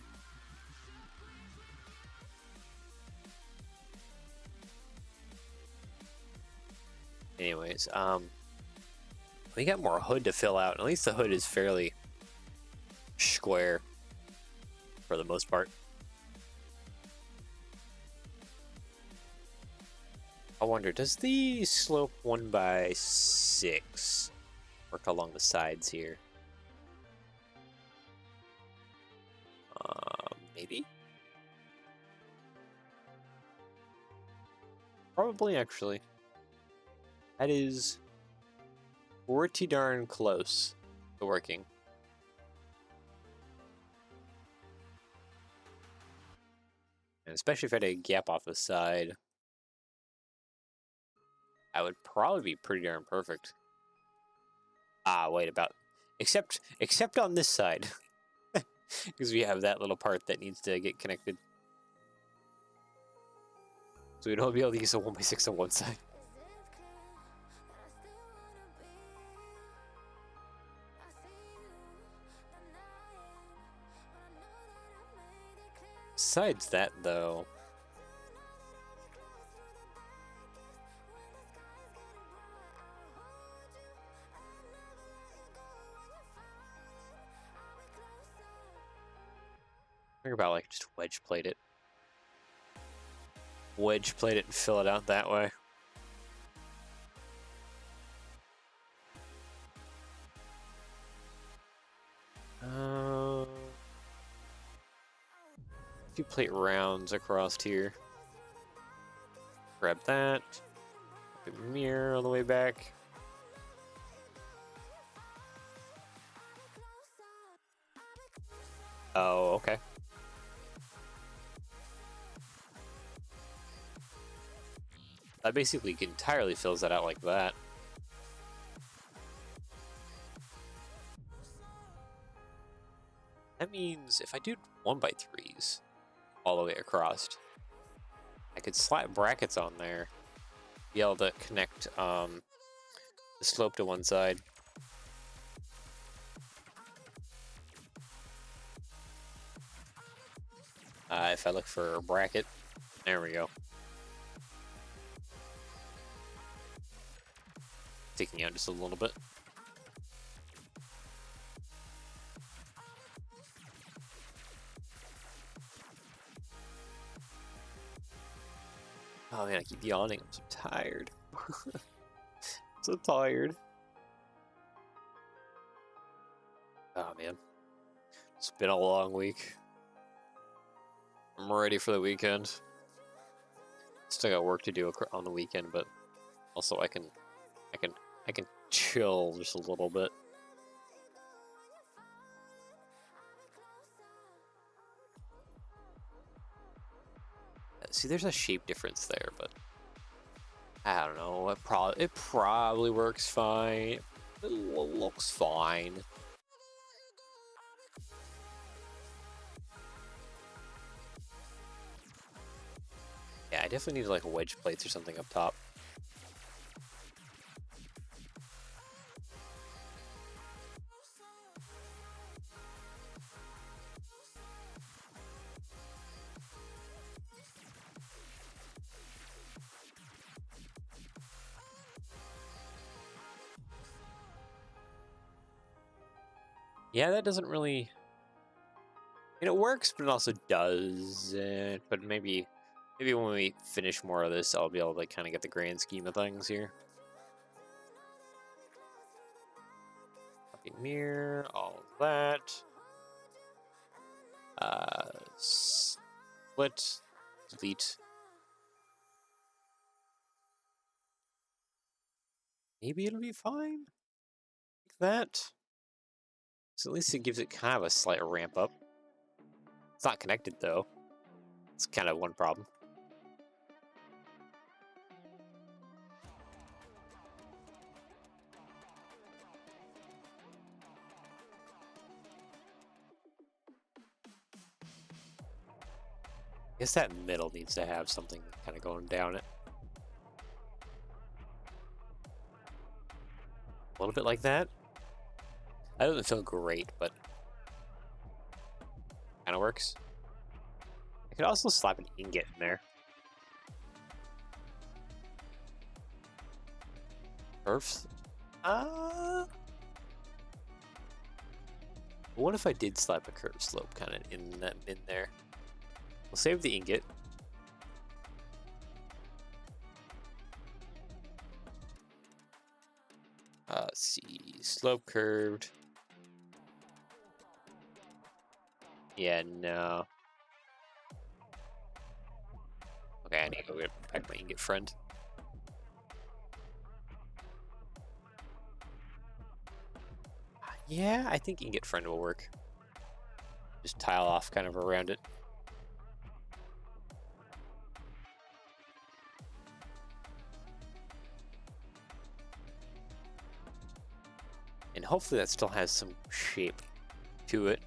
Anyways, we got more hood to fill out. At least the hood is fairly square for the most part. I wonder, does the slope 1x6 work along the sides here? Maybe? Probably, actually. That is pretty darn close to working. And especially if I had a gap off the side, I would probably be pretty darn perfect. Ah, wait, except on this side. Because we have that little part that needs to get connected. So we'd only be able to use a 1x6 on one side. Besides that, though, think about like just wedge plate it. Wedge plate it and fill it out that way. A few plate rounds across here. Grab that. Mirror on the way back. Oh, okay. That basically entirely fills that out like that. That means if I do 1x3s all the way across, I could slap brackets on there, be able to connect the slope to one side. If I look for a bracket, there we go. Sticking out just a little bit. Oh man, I keep yawning. I'm so tired. So tired. Oh man. It's been a long week. I'm ready for the weekend. Still got work to do on the weekend, but also I can chill just a little bit. See, there's a shape difference there, but I don't know. It probably works fine. It looks fine. Yeah, I definitely need like wedge plates or something up top. Yeah, that doesn't really... I mean, it works, but it also doesn't. But maybe when we finish more of this, I'll be able to kind of get the grand scheme of things here. Copy mirror, all of that. Split, delete. Maybe it'll be fine. Like that. So at least it gives it kind of a slight ramp up. It's not connected though. It's kind of one problem. I guess that middle needs to have something kind of going down it. A little bit like that. That doesn't feel great, but kind of works. I could also slap an ingot in there. Curves? What if I did slap a curve slope kind of in there? We'll save the ingot. Let's see, slope curved. Yeah, no. Okay, I need to go get back my ingot friend. Yeah, I think ingot friend will work. Just tile off kind of around it. And hopefully that still has some shape to it.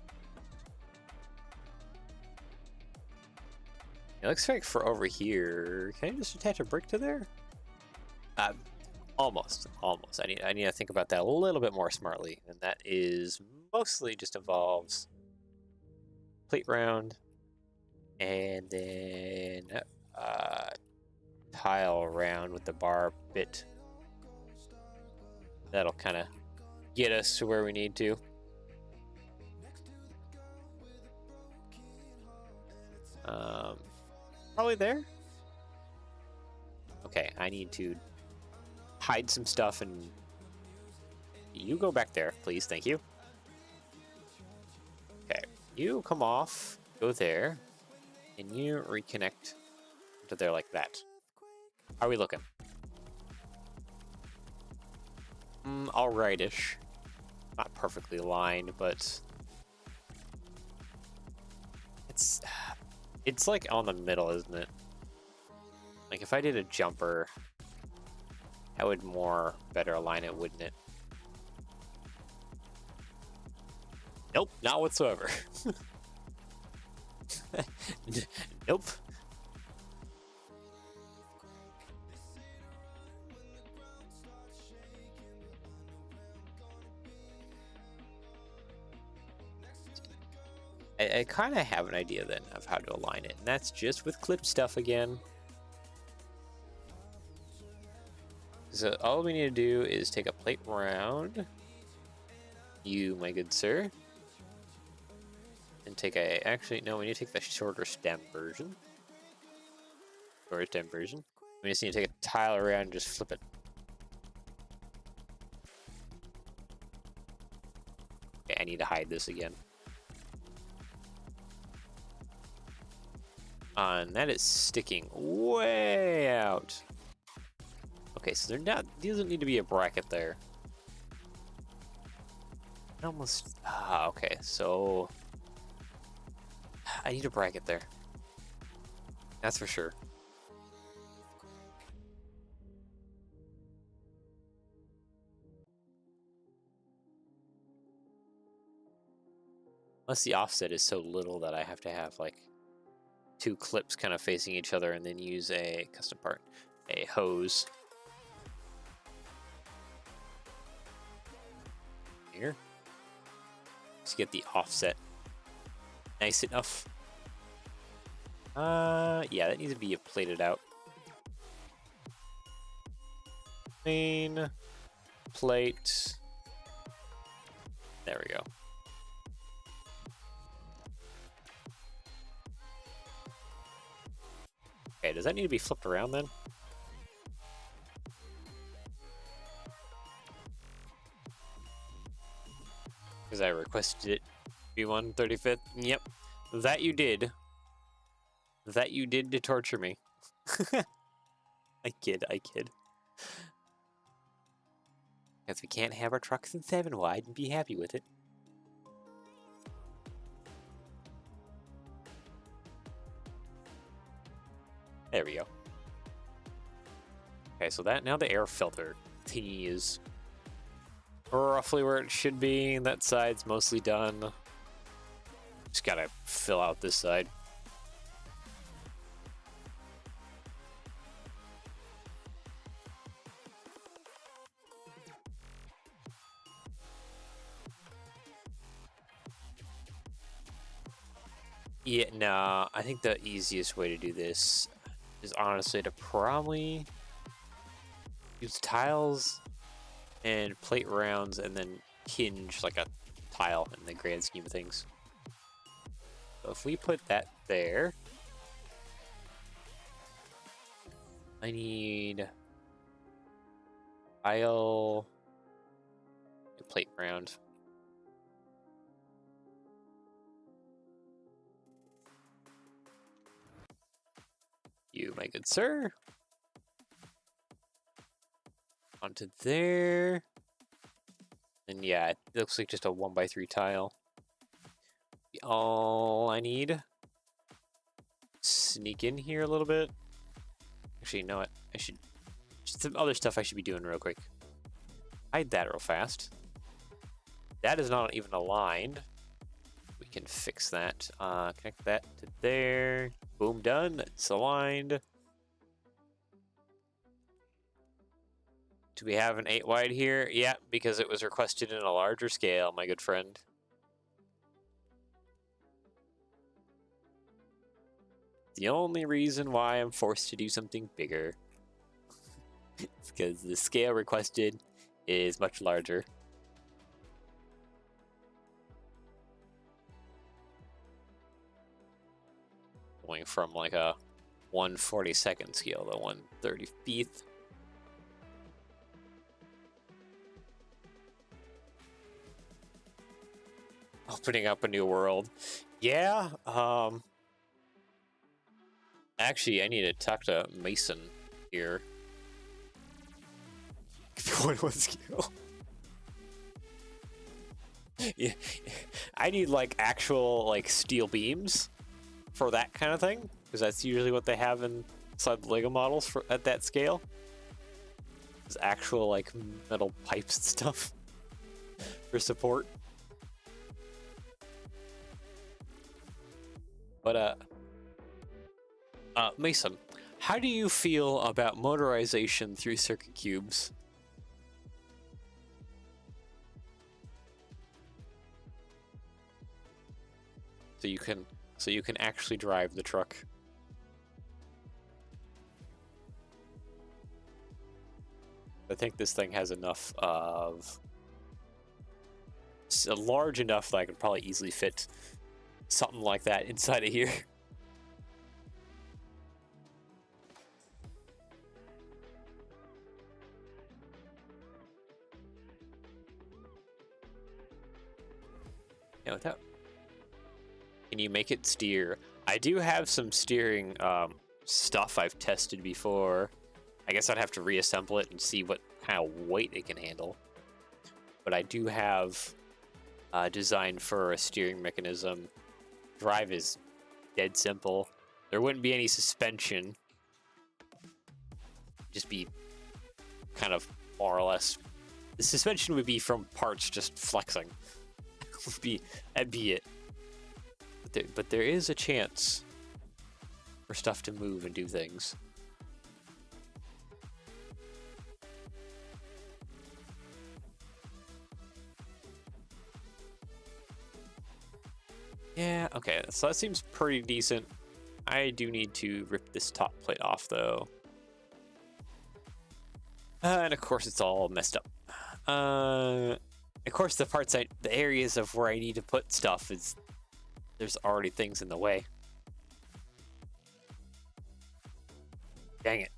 It looks like for over here, can I just attach a brick to there? Almost. I need to think about that a little bit more smartly, and that is mostly just involves plate round, and then tile round with the bar bit. That'll kind of get us to where we need to. Probably there. Okay, I need to hide some stuff, and you go back there, please. Thank you. Okay, you come off, go there, and you reconnect to there like that. How are we looking? Alrightish. Not perfectly aligned, but it's like on the middle, isn't it? Like if I did a jumper, that would better align it, wouldn't it? Nope, not whatsoever. Nope. I kind of have an idea then of how to align it, and that's just with clipped stuff again. So all we need to do is take a plate round, you, my good sir, and take actually, no, we need to take the shorter stem version. Shorter stem version. We just need to take a tile around and just flip it. Okay, I need to hide this again. And that is sticking way out. Okay, so they're not. These doesn't need to be a bracket there. Almost. Okay. So I need a bracket there. That's for sure. Unless the offset is so little that I have to have like two clips kind of facing each other and then use a custom part, a hose. Here. Just get the offset nice enough. Yeah, that needs to be plated out. Clean plate. There we go. Okay, does that need to be flipped around then? Because I requested it be 1/35th. Yep, that you did. That you did to torture me. I kid. Because we can't have our trucks in 7 wide and be happy with it. There we go. Okay, so now the air filter thingy is roughly where it should be. That side's mostly done. Just gotta fill out this side. Yeah, nah, I think the easiest way to do this is honestly to probably use tiles and plate rounds and then hinge like a tile in the grand scheme of things. So if we put that there, I need tile, plate round. You, my good sir. Onto there. And yeah, it looks like just a 1x3 tile. All I need. Sneak in here a little bit. Actually, you know what? I should. Some other stuff I should be doing real quick. Hide that real fast. That is not even aligned. We can fix that. Connect that to there. Boom, done. It's aligned. Do we have an 8 wide here? Yeah, because it was requested in a larger scale, my good friend. The only reason why I'm forced to do something bigger is because the scale requested is much larger. Going from like a 1/42nd scale to 1/35th. Opening up a new world. Yeah, actually, I need to talk to Mason here. One scale. Yeah, I need like actual like steel beams for that kind of thing, because that's usually what they have inside the Lego models for at that scale. Is actual like metal pipes and stuff for support. But Mason, how do you feel about motorization through circuit cubes? So you can actually drive the truck. I think this thing has enough of large enough that I could probably easily fit something like that inside of here. Yeah, without. Can you make it steer? I do have some steering stuff I've tested before. I guess I'd have to reassemble it and see what kind of weight it can handle. But I do have designed for a steering mechanism. Drive is dead simple. There wouldn't be any suspension. Just be kind of more or less. The suspension would be from parts just flexing. That'd be it. But there is a chance for stuff to move and do things. Yeah, okay, so that seems pretty decent. I do need to rip this top plate off, though. And of course, it's all messed up. Of course, the areas of where I need to put stuff is, there's already things in the way. Dang it.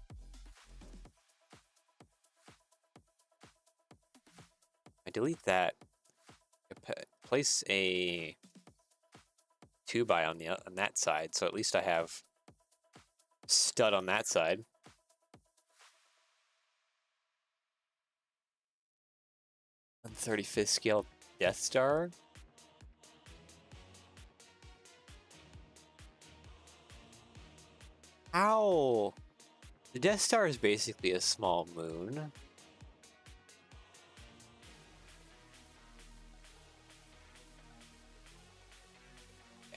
I delete that. I place a 2x on that side, so at least I have stud on that side. On 35th scale Death Star. How? The Death Star is basically a small moon.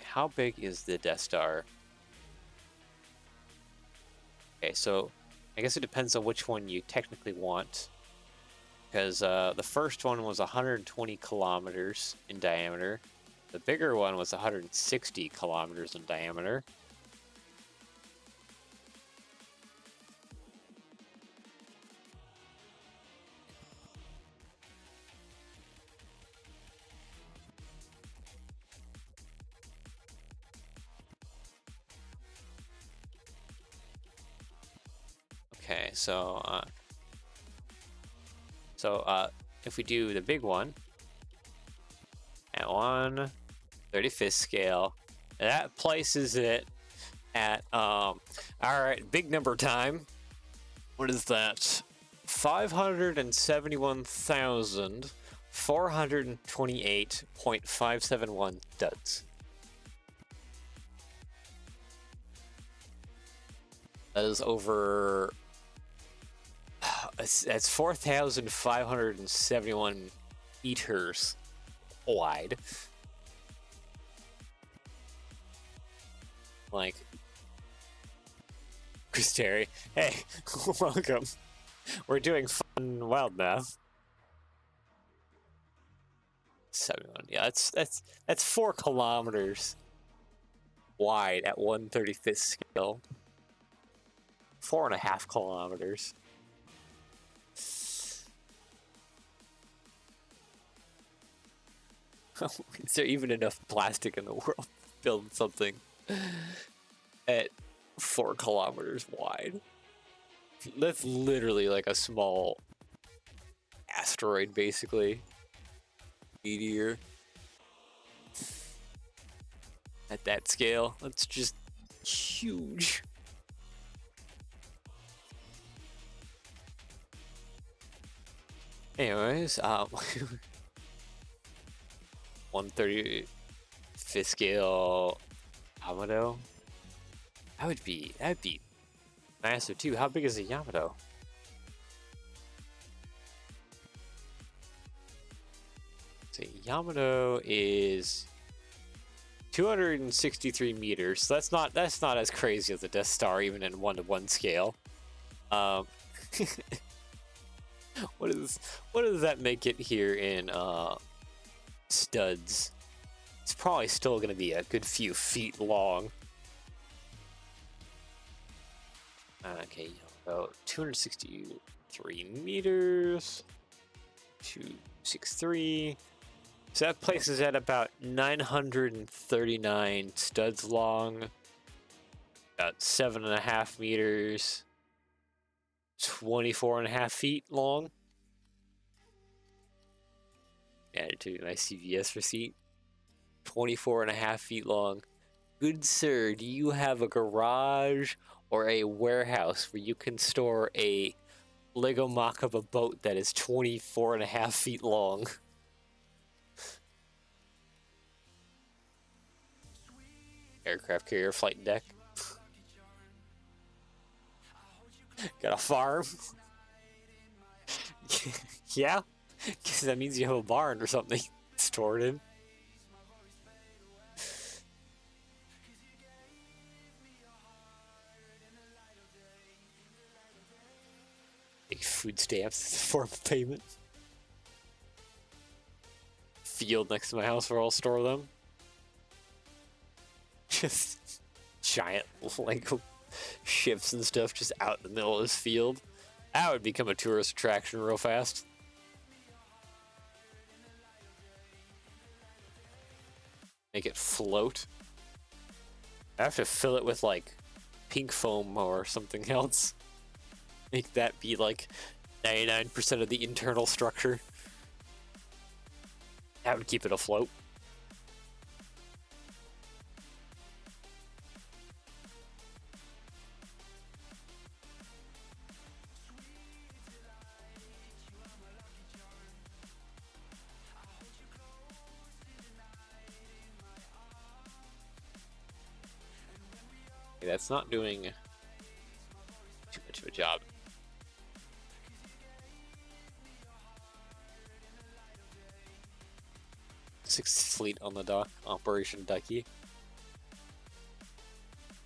How big is the Death Star? Okay, so I guess it depends on which one you technically want. Because the first one was 120 kilometers in diameter. The bigger one was 160 kilometers in diameter. Okay, so if we do the big one at 1/35th scale, that places it at all right, big number time. What is that? 571,428.571 studs. That is over. That's 4,571 meters wide. Like, Chris Terry, hey, welcome. We're doing fun wild math. 71. Yeah, that's 4 kilometers wide at 1/35th scale. 4.5 kilometers. Is there even enough plastic in the world to build something at 4 kilometers wide? That's literally like a small asteroid, basically. Meteor. At that scale, that's just huge. Anyways, 1/35th scale Yamato. That'd be massive too. How big is a Yamato? So Yamato is 263 meters. So that's not as crazy as the Death Star, even in 1-to-1 scale. What does that make it here in studs? It's probably still going to be a good few feet long. Okay, about 263 meters. 263. So that places at about 939 studs long. About 7.5 meters. 24.5 feet long. Added to my CVS receipt. 24.5 feet long. Good sir, do you have a garage or a warehouse where you can store a Lego mock of a boat that is 24.5 feet long? Aircraft carrier flight deck. Got a farm? Yeah? Because that means you have a barn or something stored in. Big food stamps as a form of payment. Field next to my house where I'll store them. Just giant Lego ships and stuff just out in the middle of this field. That would become a tourist attraction real fast. Make it float. I have to fill it with like pink foam or something else. Make that be like 99% of the internal structure. That would keep it afloat. That's not doing too much of a job. Sixth Fleet on the dock, Operation Ducky.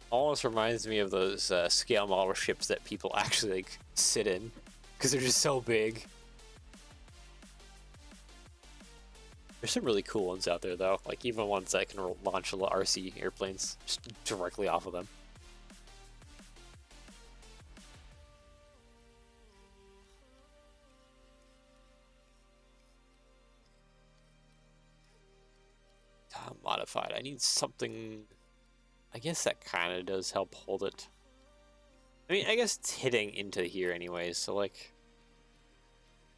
Almost reminds me of those scale model ships that people actually like sit in, because they're just so big. There's some really cool ones out there, though. Like, even ones that can launch little RC airplanes just directly off of them. Modified. I need something... I guess that kind of does help hold it. I mean, I guess it's hitting into here anyways, so, like...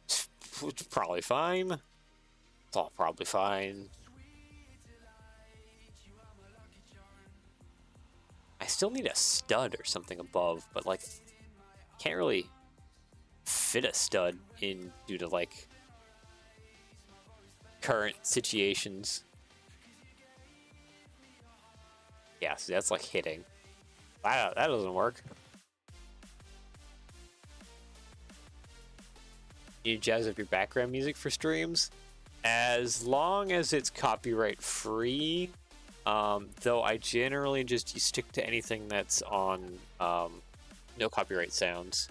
It's probably fine. It's all probably fine. I still need a stud or something above, but, like... Can't really fit a stud in due to, like... current situations. Yeah, see, that's like hitting. That doesn't work. You jazz up your background music for streams? As long as it's copyright free. Though I generally just stick to anything that's on no copyright sounds.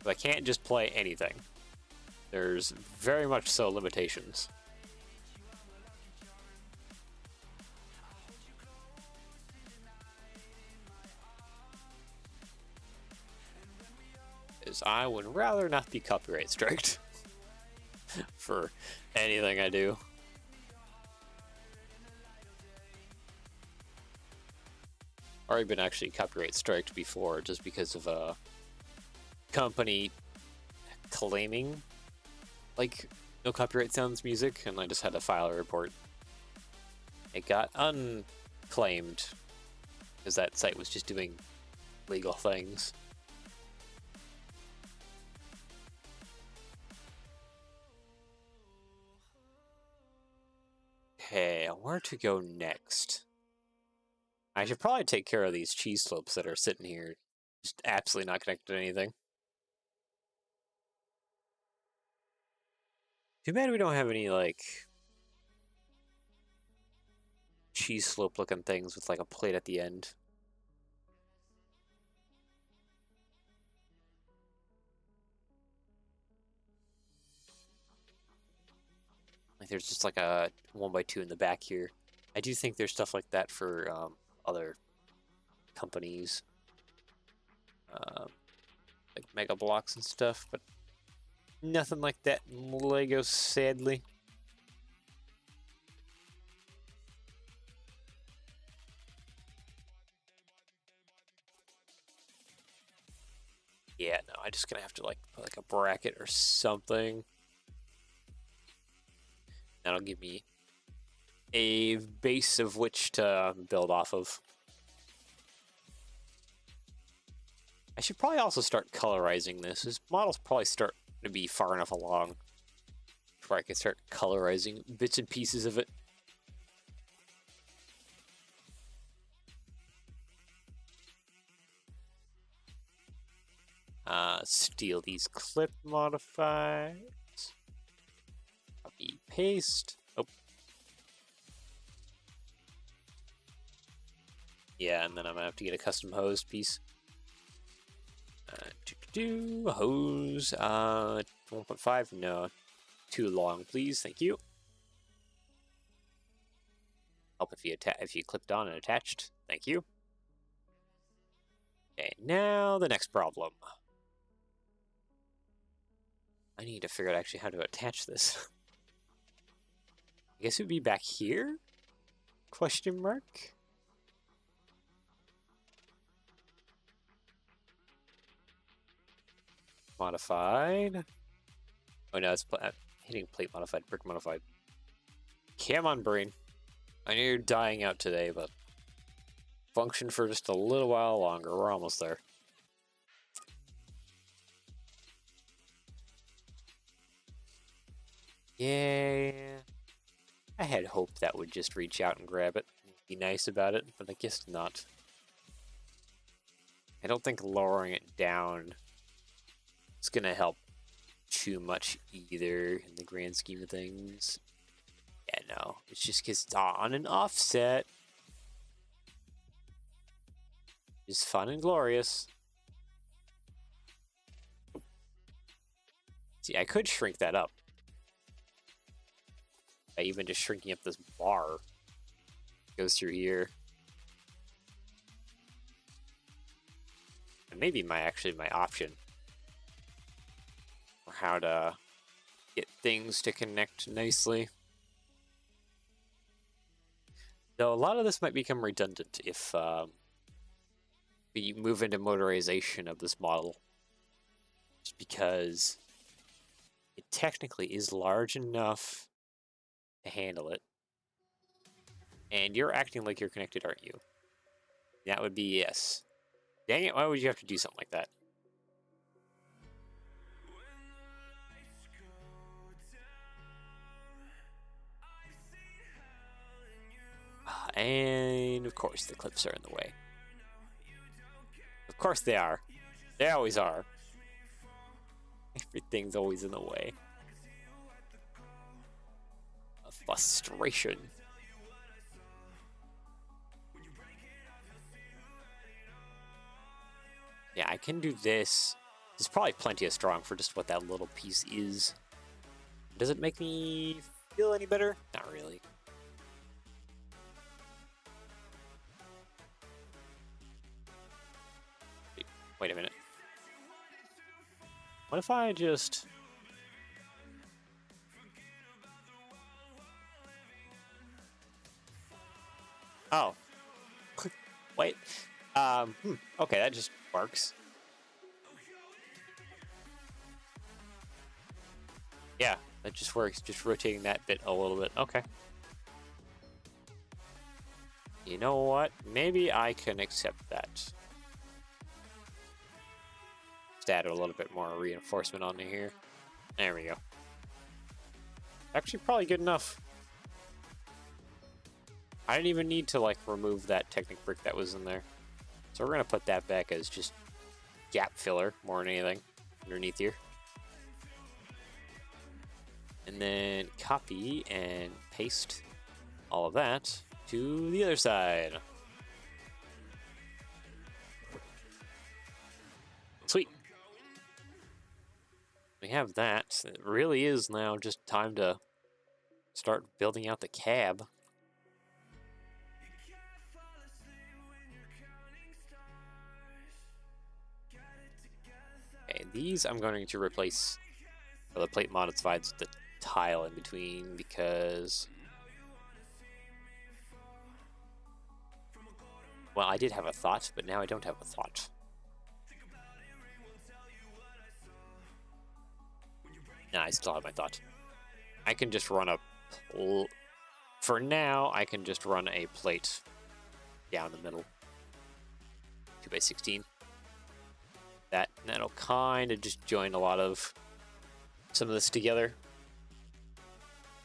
But I can't just play anything. There's very much so limitations. I would rather not be copyright striked for anything I do. Already been actually copyright striked before just because of a company claiming like no copyright sounds music, and I just had to file a report. It got unclaimed because that site was just doing legal things. Okay, where to go next? I should probably take care of these cheese slopes that are sitting here. Just absolutely not connected to anything. Too bad we don't have any, like, cheese slope looking things with, like, a plate at the end. Like, there's just like a 1x2 in the back here. I do think there's stuff like that for other companies, like Mega Blocks and stuff, but nothing like that in Lego, sadly. Yeah, no, I'm just gonna have to like put like a bracket or something. That'll give me a base of which to build off of. I should probably also start colorizing this. This model's probably start to be far enough along before I can start colorizing bits and pieces of it. Steal these clip modifiers. Copy, paste. Oh. Yeah, and then I'm gonna have to get a custom hose piece. Hose. 1.5. No, too long, please. Thank you. Help if you clipped on and attached. Thank you. Okay, now the next problem. I need to figure out actually how to attach this. I guess it would be back here? Question mark? Modified. Oh no, it's hitting plate modified, brick modified. Come on, brain. I know you're dying out today, but function for just a little while longer. We're almost there. Yeah. I had hoped that would just reach out and grab it. Be nice about it, but I guess not. I don't think lowering it down is going to help too much either in the grand scheme of things. Yeah, no. It's just because it's on an offset. It's fun and glorious. See, I could shrink that up. by even just shrinking up this bar. Goes through here. And maybe my option for how to get things to connect nicely. Though a lot of this might become redundant if we move into motorization of this model. Just because it technically is large enough to handle it. And you're acting like you're connected, aren't you? That would be yes. Dang it, why would you have to do something like that? And of course the clips are in the way. Of course they are. They always are. Everything's always in the way. A frustration. Yeah, I can do this. It's probably plenty of strong for just what that little piece is. Does it make me feel any better? Not really. Wait a minute. What if I just... Oh. Wait. Okay, that just works. Yeah, that just works. Just rotating that bit a little bit. Okay. You know what? Maybe I can accept that. Just add a little bit more reinforcement onto here. There we go. Actually, probably good enough. I didn't even need to, like, remove that Technic brick that was in there. So we're going to put that back as just gap filler, more than anything, underneath here. And then copy and paste all of that to the other side. Sweet. We have that. It really is now just time to start building out the cab. Okay, these I'm going to replace the plate modifieds with the tile in between because... Well, I did have a thought, but now I don't have a thought. Nah, I still have my thought. I can just run a... For now, I can just run a plate down the middle. 2x16. That'll kind of just join a lot of some of this together.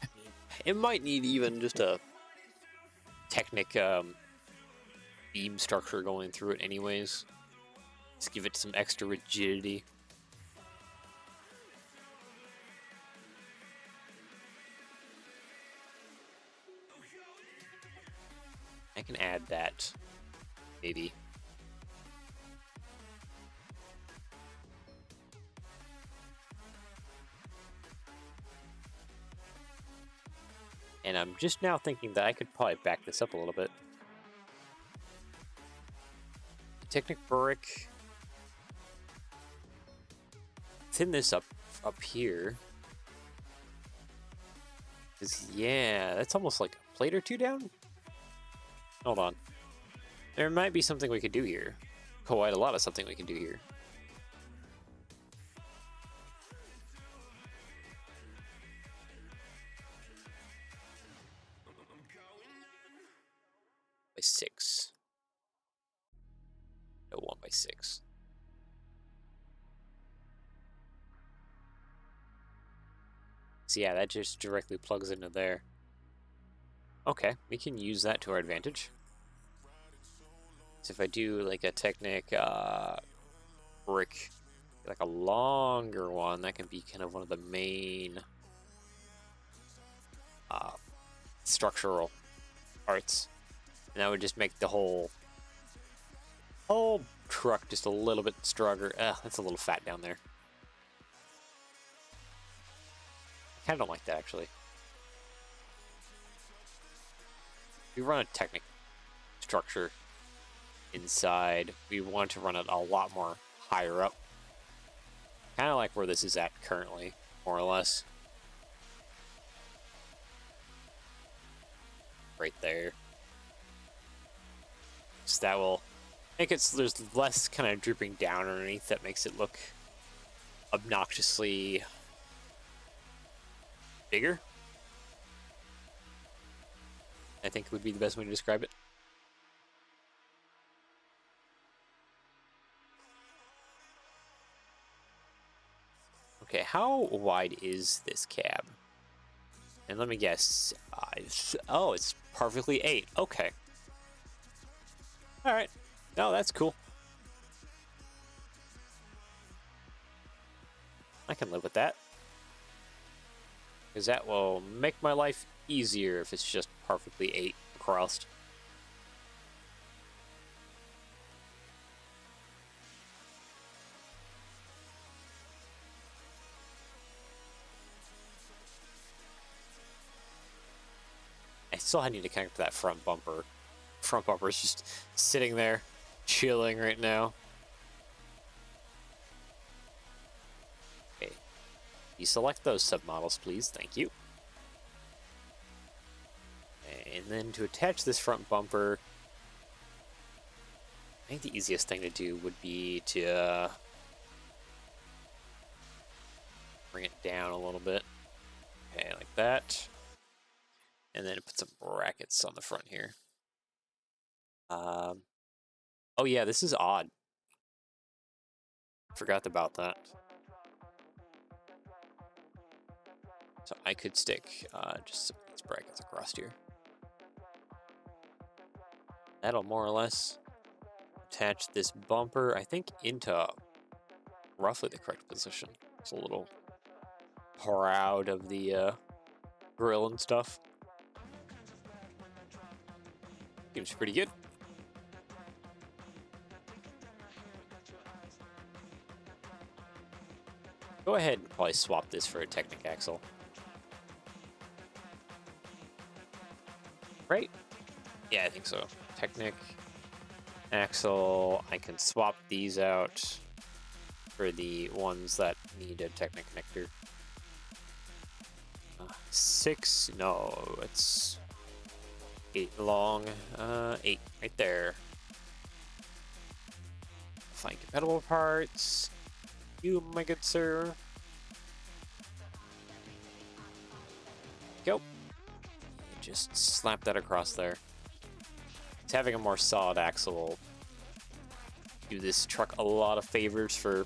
I mean, it might need even just a Technic beam structure going through it anyways. Just give it some extra rigidity. I can add that, maybe. And I'm just now thinking that I could probably back this up a little bit. Technic brick. Thin this up here. 'Cause, yeah, that's almost like a plate or two down. Hold on. There might be something we could do here. Quite a lot of something we can do here. By 6. No, 1x6. So yeah, that just directly plugs into there. Okay, we can use that to our advantage. So if I do like a Technic brick, like a longer one, that can be kind of one of the main structural parts. And that would just make the whole truck just a little bit stronger. That's a little fat down there. I kind of don't like that, actually. we run a Technic structure inside, we want to run it a lot more higher up. Kind of like where this is at currently, more or less. Right there. So that will make it so there's less kind of drooping down underneath. That makes it look obnoxiously bigger. I think would be the best way to describe it. Okay, how wide is this cab? And let me guess. Oh, it's perfectly 8. Okay. All right. No, that's cool. I can live with that. Because that will make my life easier if it's just perfectly 8 across. I still need to connect to that front bumper. Front bumper is just sitting there, chilling right now. Okay. You select those submodels, please. Thank you. And then to attach this front bumper, I think the easiest thing to do would be to bring it down a little bit. Okay, like that. And then put some brackets on the front here. Oh yeah, this is odd. Forgot about that. So I could stick just some of these brackets across here. That'll more or less attach this bumper, I think, into roughly the correct position. It's a little proud of the grill and stuff. Seems pretty good. Go ahead and probably swap this for a Technic axle. Right? Yeah, I think so. Technic axle. I can swap these out for the ones that need a Technic connector. 6, no, it's 8 long. 8 right there. Find compatible parts. You, my good sir. Go. Just slap that across there. It's having a more solid axle will do this truck a lot of favors for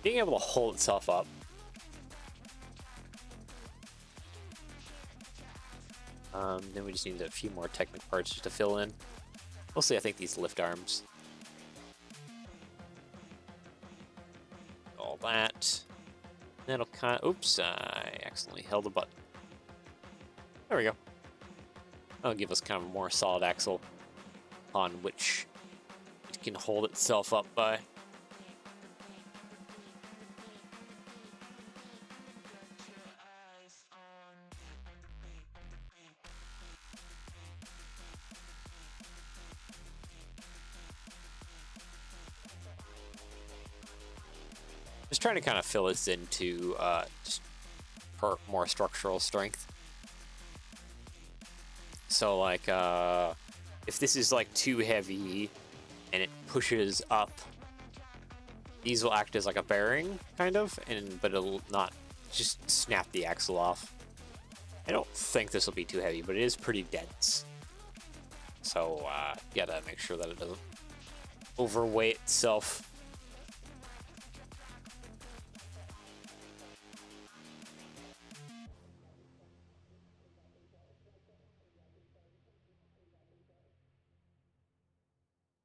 being able to hold itself up. Then we just need a few more Technic parts just to fill in. Mostly, I think these lift arms. All that. That'll kind of... Oops, I accidentally held a button. There we go. That'll give us kind of a more solid axle on which it can hold itself up by. Just trying to kind of fill this into just for more structural strength. So like if this is like too heavy and it pushes up, these will act as like a bearing kind of, but it'll not just snap the axle off. I don't think this will be too heavy, but it is pretty dense. So you gotta make sure that it doesn't overweight itself.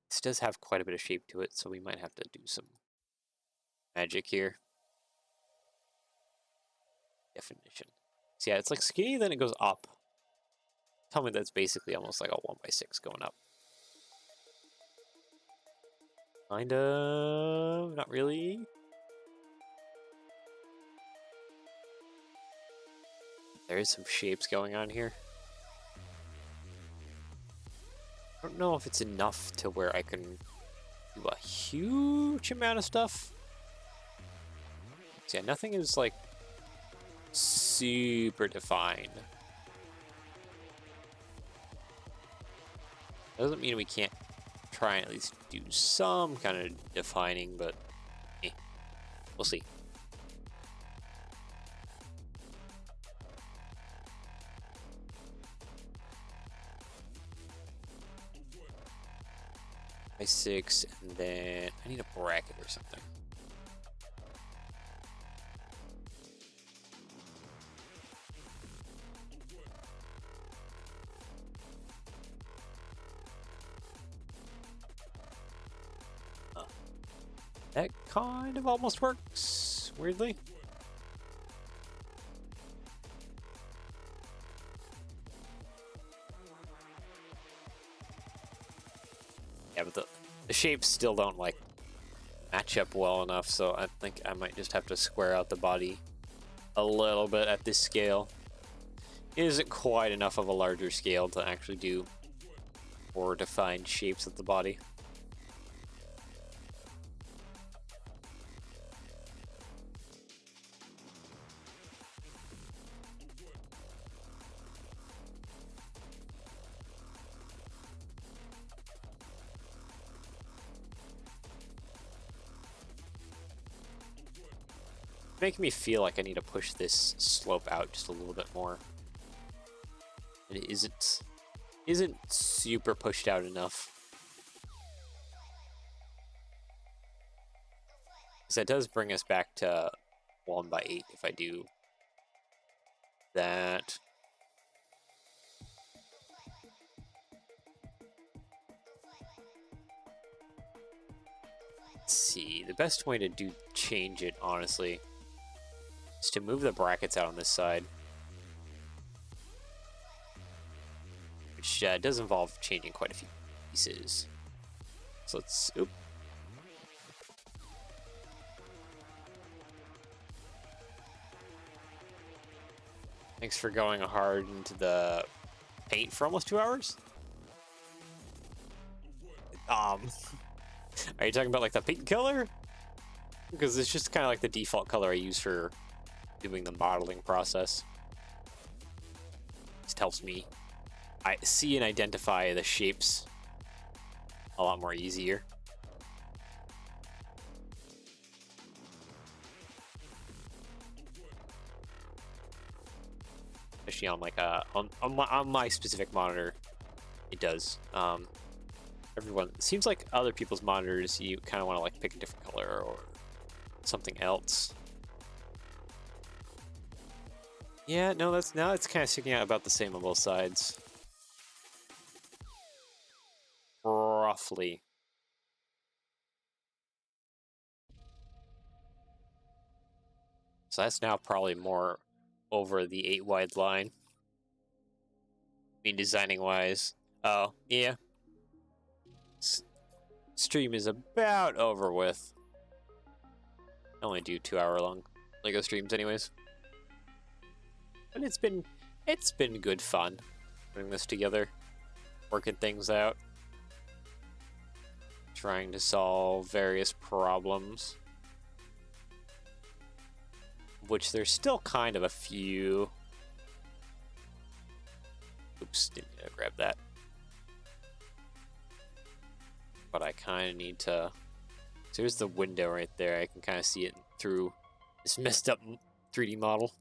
This does have quite a bit of shape to it, so we might have to do some magic here. Definition. So yeah, it's like skinny, then it goes up. Tell me that's basically almost like a 1x6 going up. Kind of, not really. There is some shapes going on here. I don't know if it's enough to where I can do a huge amount of stuff. So yeah, nothing is like super defined. Doesn't mean we can't try and at least do some kind of defining, but we'll see. I6, and then I need a bracket or something. That kind of almost works, weirdly. Yeah, but the shapes still don't like match up well enough, so I think I might just have to square out the body a little bit at this scale. It isn't quite enough of a larger scale to actually do more defined shapes of the body. Making me feel like I need to push this slope out just a little bit more. It isn't super pushed out enough. Because that does bring us back to 1/8 if I do that. Let's see, the best way to change it, honestly, is to move the brackets out on this side. Which does involve changing quite a few pieces. So let's, oop. Thanks for going hard into the paint for almost 2 hours. Are you talking about like the paint color? Because it's just kind of like the default color I use for doing the modeling process. Just helps me see and identify the shapes a lot more easier. Especially on like on my specific monitor, it does. Everyone, it seems like other people's monitors, you kind of want to like pick a different color or something else. Yeah, no, now it's kind of sticking out about the same on both sides. Roughly. So that's now probably more over the 8 wide line. I mean, designing wise. Oh, yeah. Stream is about over with. I only do 2-hour long LEGO streams anyways. But it's been good fun putting this together, working things out, trying to solve various problems, which there's still kind of a few. Oops, didn't mean to grab that. But I kind of need to. So here's the window right there. I can kind of see it through this messed up 3D model.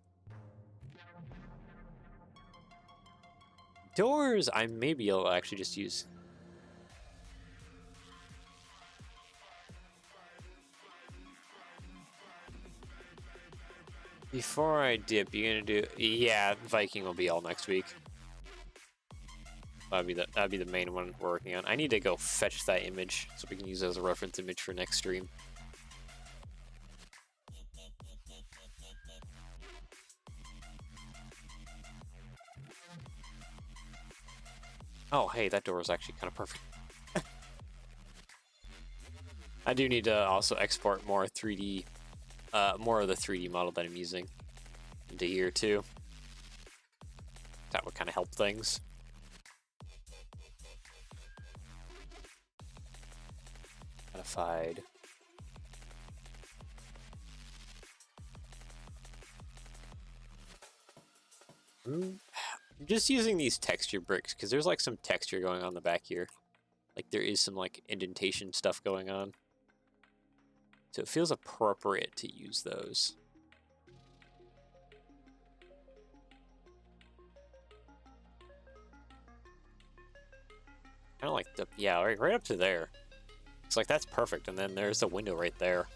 Doors, I maybe I'll actually just use. Before I dip, you're gonna do. Yeah, Viking will be all next week. That'd be the main one we're working on. I need to go fetch that image so we can use it as a reference image for next stream. Oh, hey, that door is actually kind of perfect. I do need to also export more 3D, more of the 3D model that I'm using into here too. That would kind of help things. Modified. I'm just using these texture bricks because there's like some texture going on the back here. Like there is some like indentation stuff going on. So it feels appropriate to use those. Kind of like the, yeah, right up to there. It's like that's perfect, and then there's a window right there,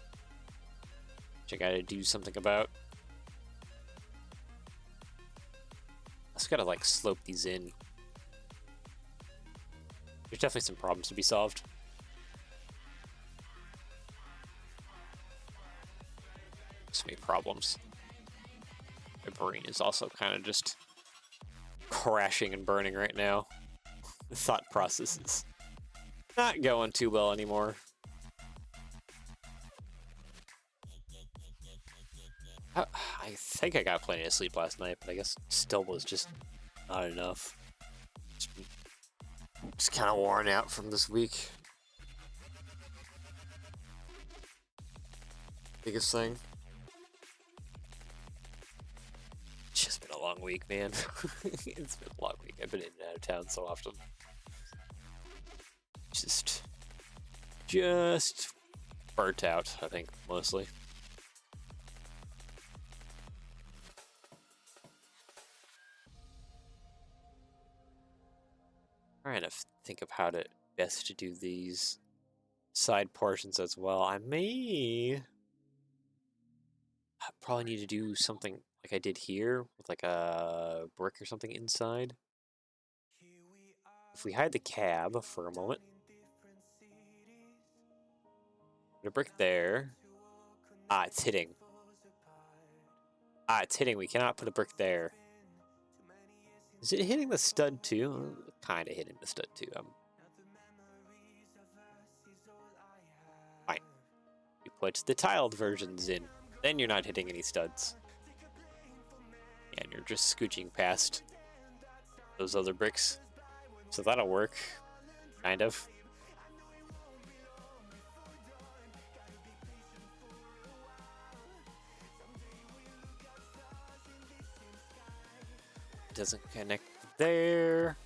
which I gotta do something about. I just gotta like slope these in. There's definitely some problems to be solved. So many problems. My brain is also kind of just crashing and burning right now. The thought process is not going too well anymore. I think I got plenty of sleep last night, but I guess still was just not enough. Just kind of worn out from this week. Biggest thing. It's just been a long week, man. It's been a long week. I've been in and out of town so often. Just burnt out, I think, mostly. Trying to think of how to best to do these side portions as well. I probably need to do something like I did here with like a brick or something inside. If we hide the cab for a moment, put a brick there. Ah, it's hitting. Ah, it's hitting. We cannot put a brick there. Is it hitting the stud too? Kind of hitting the stud too. Fine. You put the tiled versions in. Then you're not hitting any studs. And you're just scooching past those other bricks. So that'll work. Kind of. Doesn't connect there.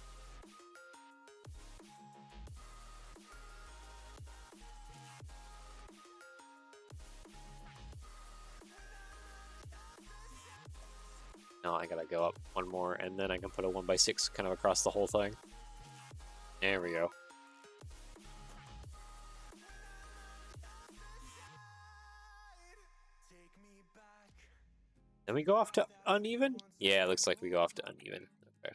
No, I gotta go up one more, and then I can put a 1x6 kind of across the whole thing. There we go. Then we go off to uneven? Yeah, it looks like we go off to uneven. Okay.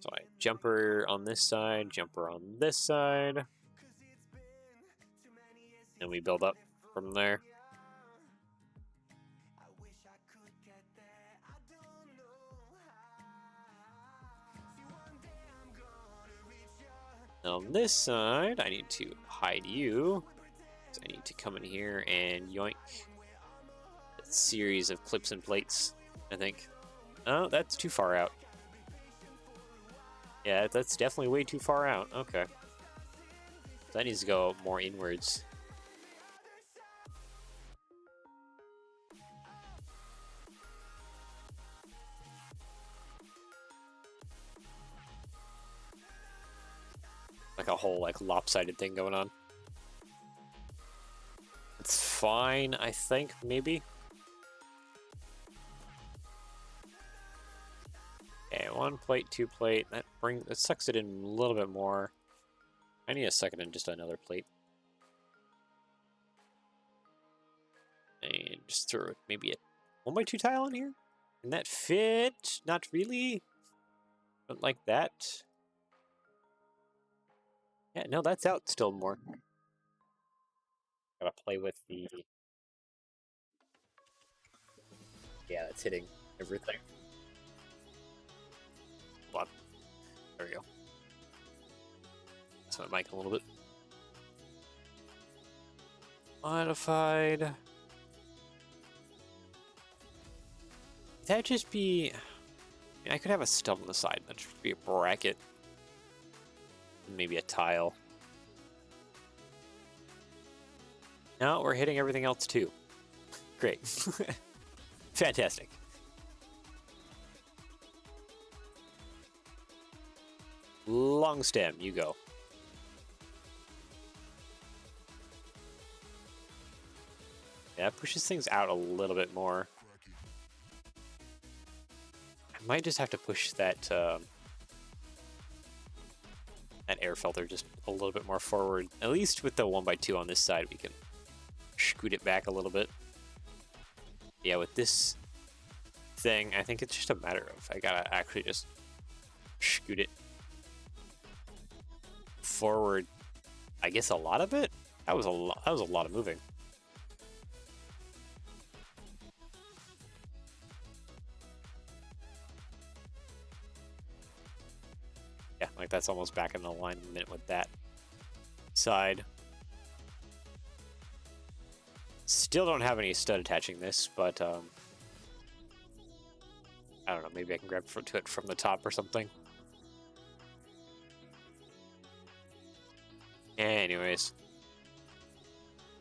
So I jumper on this side, jumper on this side. And we build up from there. Now on this side, I need to hide you. So I need to come in here and yoink. Series of clips and plates, I think. Oh, that's too far out. Yeah, that's definitely way too far out. Okay. That needs to go more inwards. Like a whole like lopsided thing going on. It's fine, I think, maybe. Okay, 1 plate, 2 plate. That sucks it in a little bit more. I need a second and just another plate. And just throw maybe a 1x2 tile in here. Can that fit? Not really. Don't like that. Yeah, no, that's out still more. Gotta play with the... Yeah, that's hitting everything. Hold on. There we go. That's my mic a little bit. Modified. Could that just be... I mean, I could have a stub on the side. That should be a bracket. Maybe a tile. No, we're hitting everything else too. Great. Fantastic. Long stem, you go. Yeah, it pushes things out a little bit more. I might just have to push that that air filter just a little bit more forward. At least with the 1x2 on this side, we can scoot it back a little bit. Yeah, with this thing, I think it's just a matter of I gotta actually just scoot it forward. I guess a lot of it. That was a lot. That was a lot of moving. Yeah, like that's almost back in alignment with that side. Still don't have any stud attaching this, but I don't know. Maybe I can grab to it from the top or something. Anyways,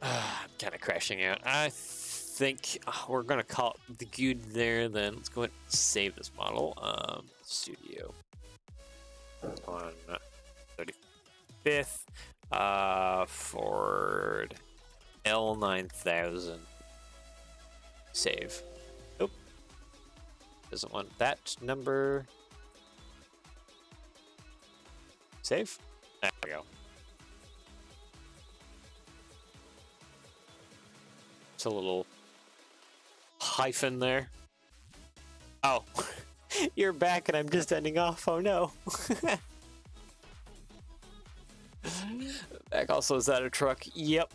I'm kind of crashing out. I think we're gonna call it the good there. Then let's go ahead and save this model. Studio on 35th. Ford L9000. Save. Nope. Doesn't want that number. Save. There we go. It's a little hyphen there. Oh, you're back and I'm just ending off. Oh no. Back also, is that a truck? Yep.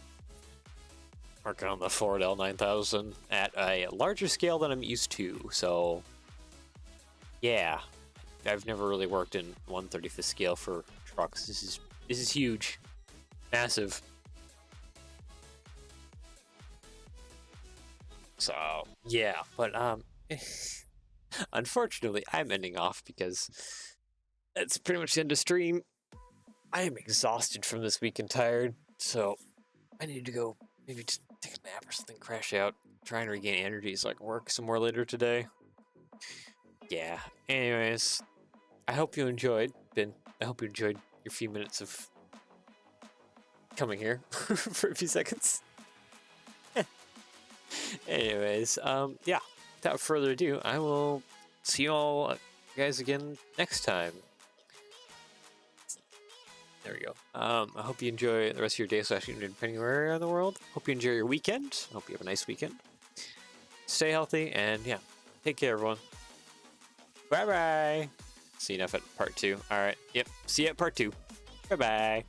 Working on the Ford L9000 at a larger scale than I'm used to. So, yeah, I've never really worked in 1/35th scale for trucks. This is huge, massive. So yeah, but unfortunately, I'm ending off because that's pretty much the end of stream. I am exhausted from this week and tired, so I need to go maybe just take a nap or something, crash out, try and regain energy so I can work some more later today. Yeah. Anyways, I hope you enjoyed. I hope you enjoyed your few minutes of coming here for a few seconds. Anyways, yeah, without further ado, I will see you all guys again next time. There we go. I hope you enjoy the rest of your day / evening, depending where you're in the world. Hope you enjoy your weekend. Hope you have a nice weekend. Stay healthy, and yeah, take care, everyone. Bye-bye. See you enough at part 2. All right. Yep. See you at part 2. Bye-bye.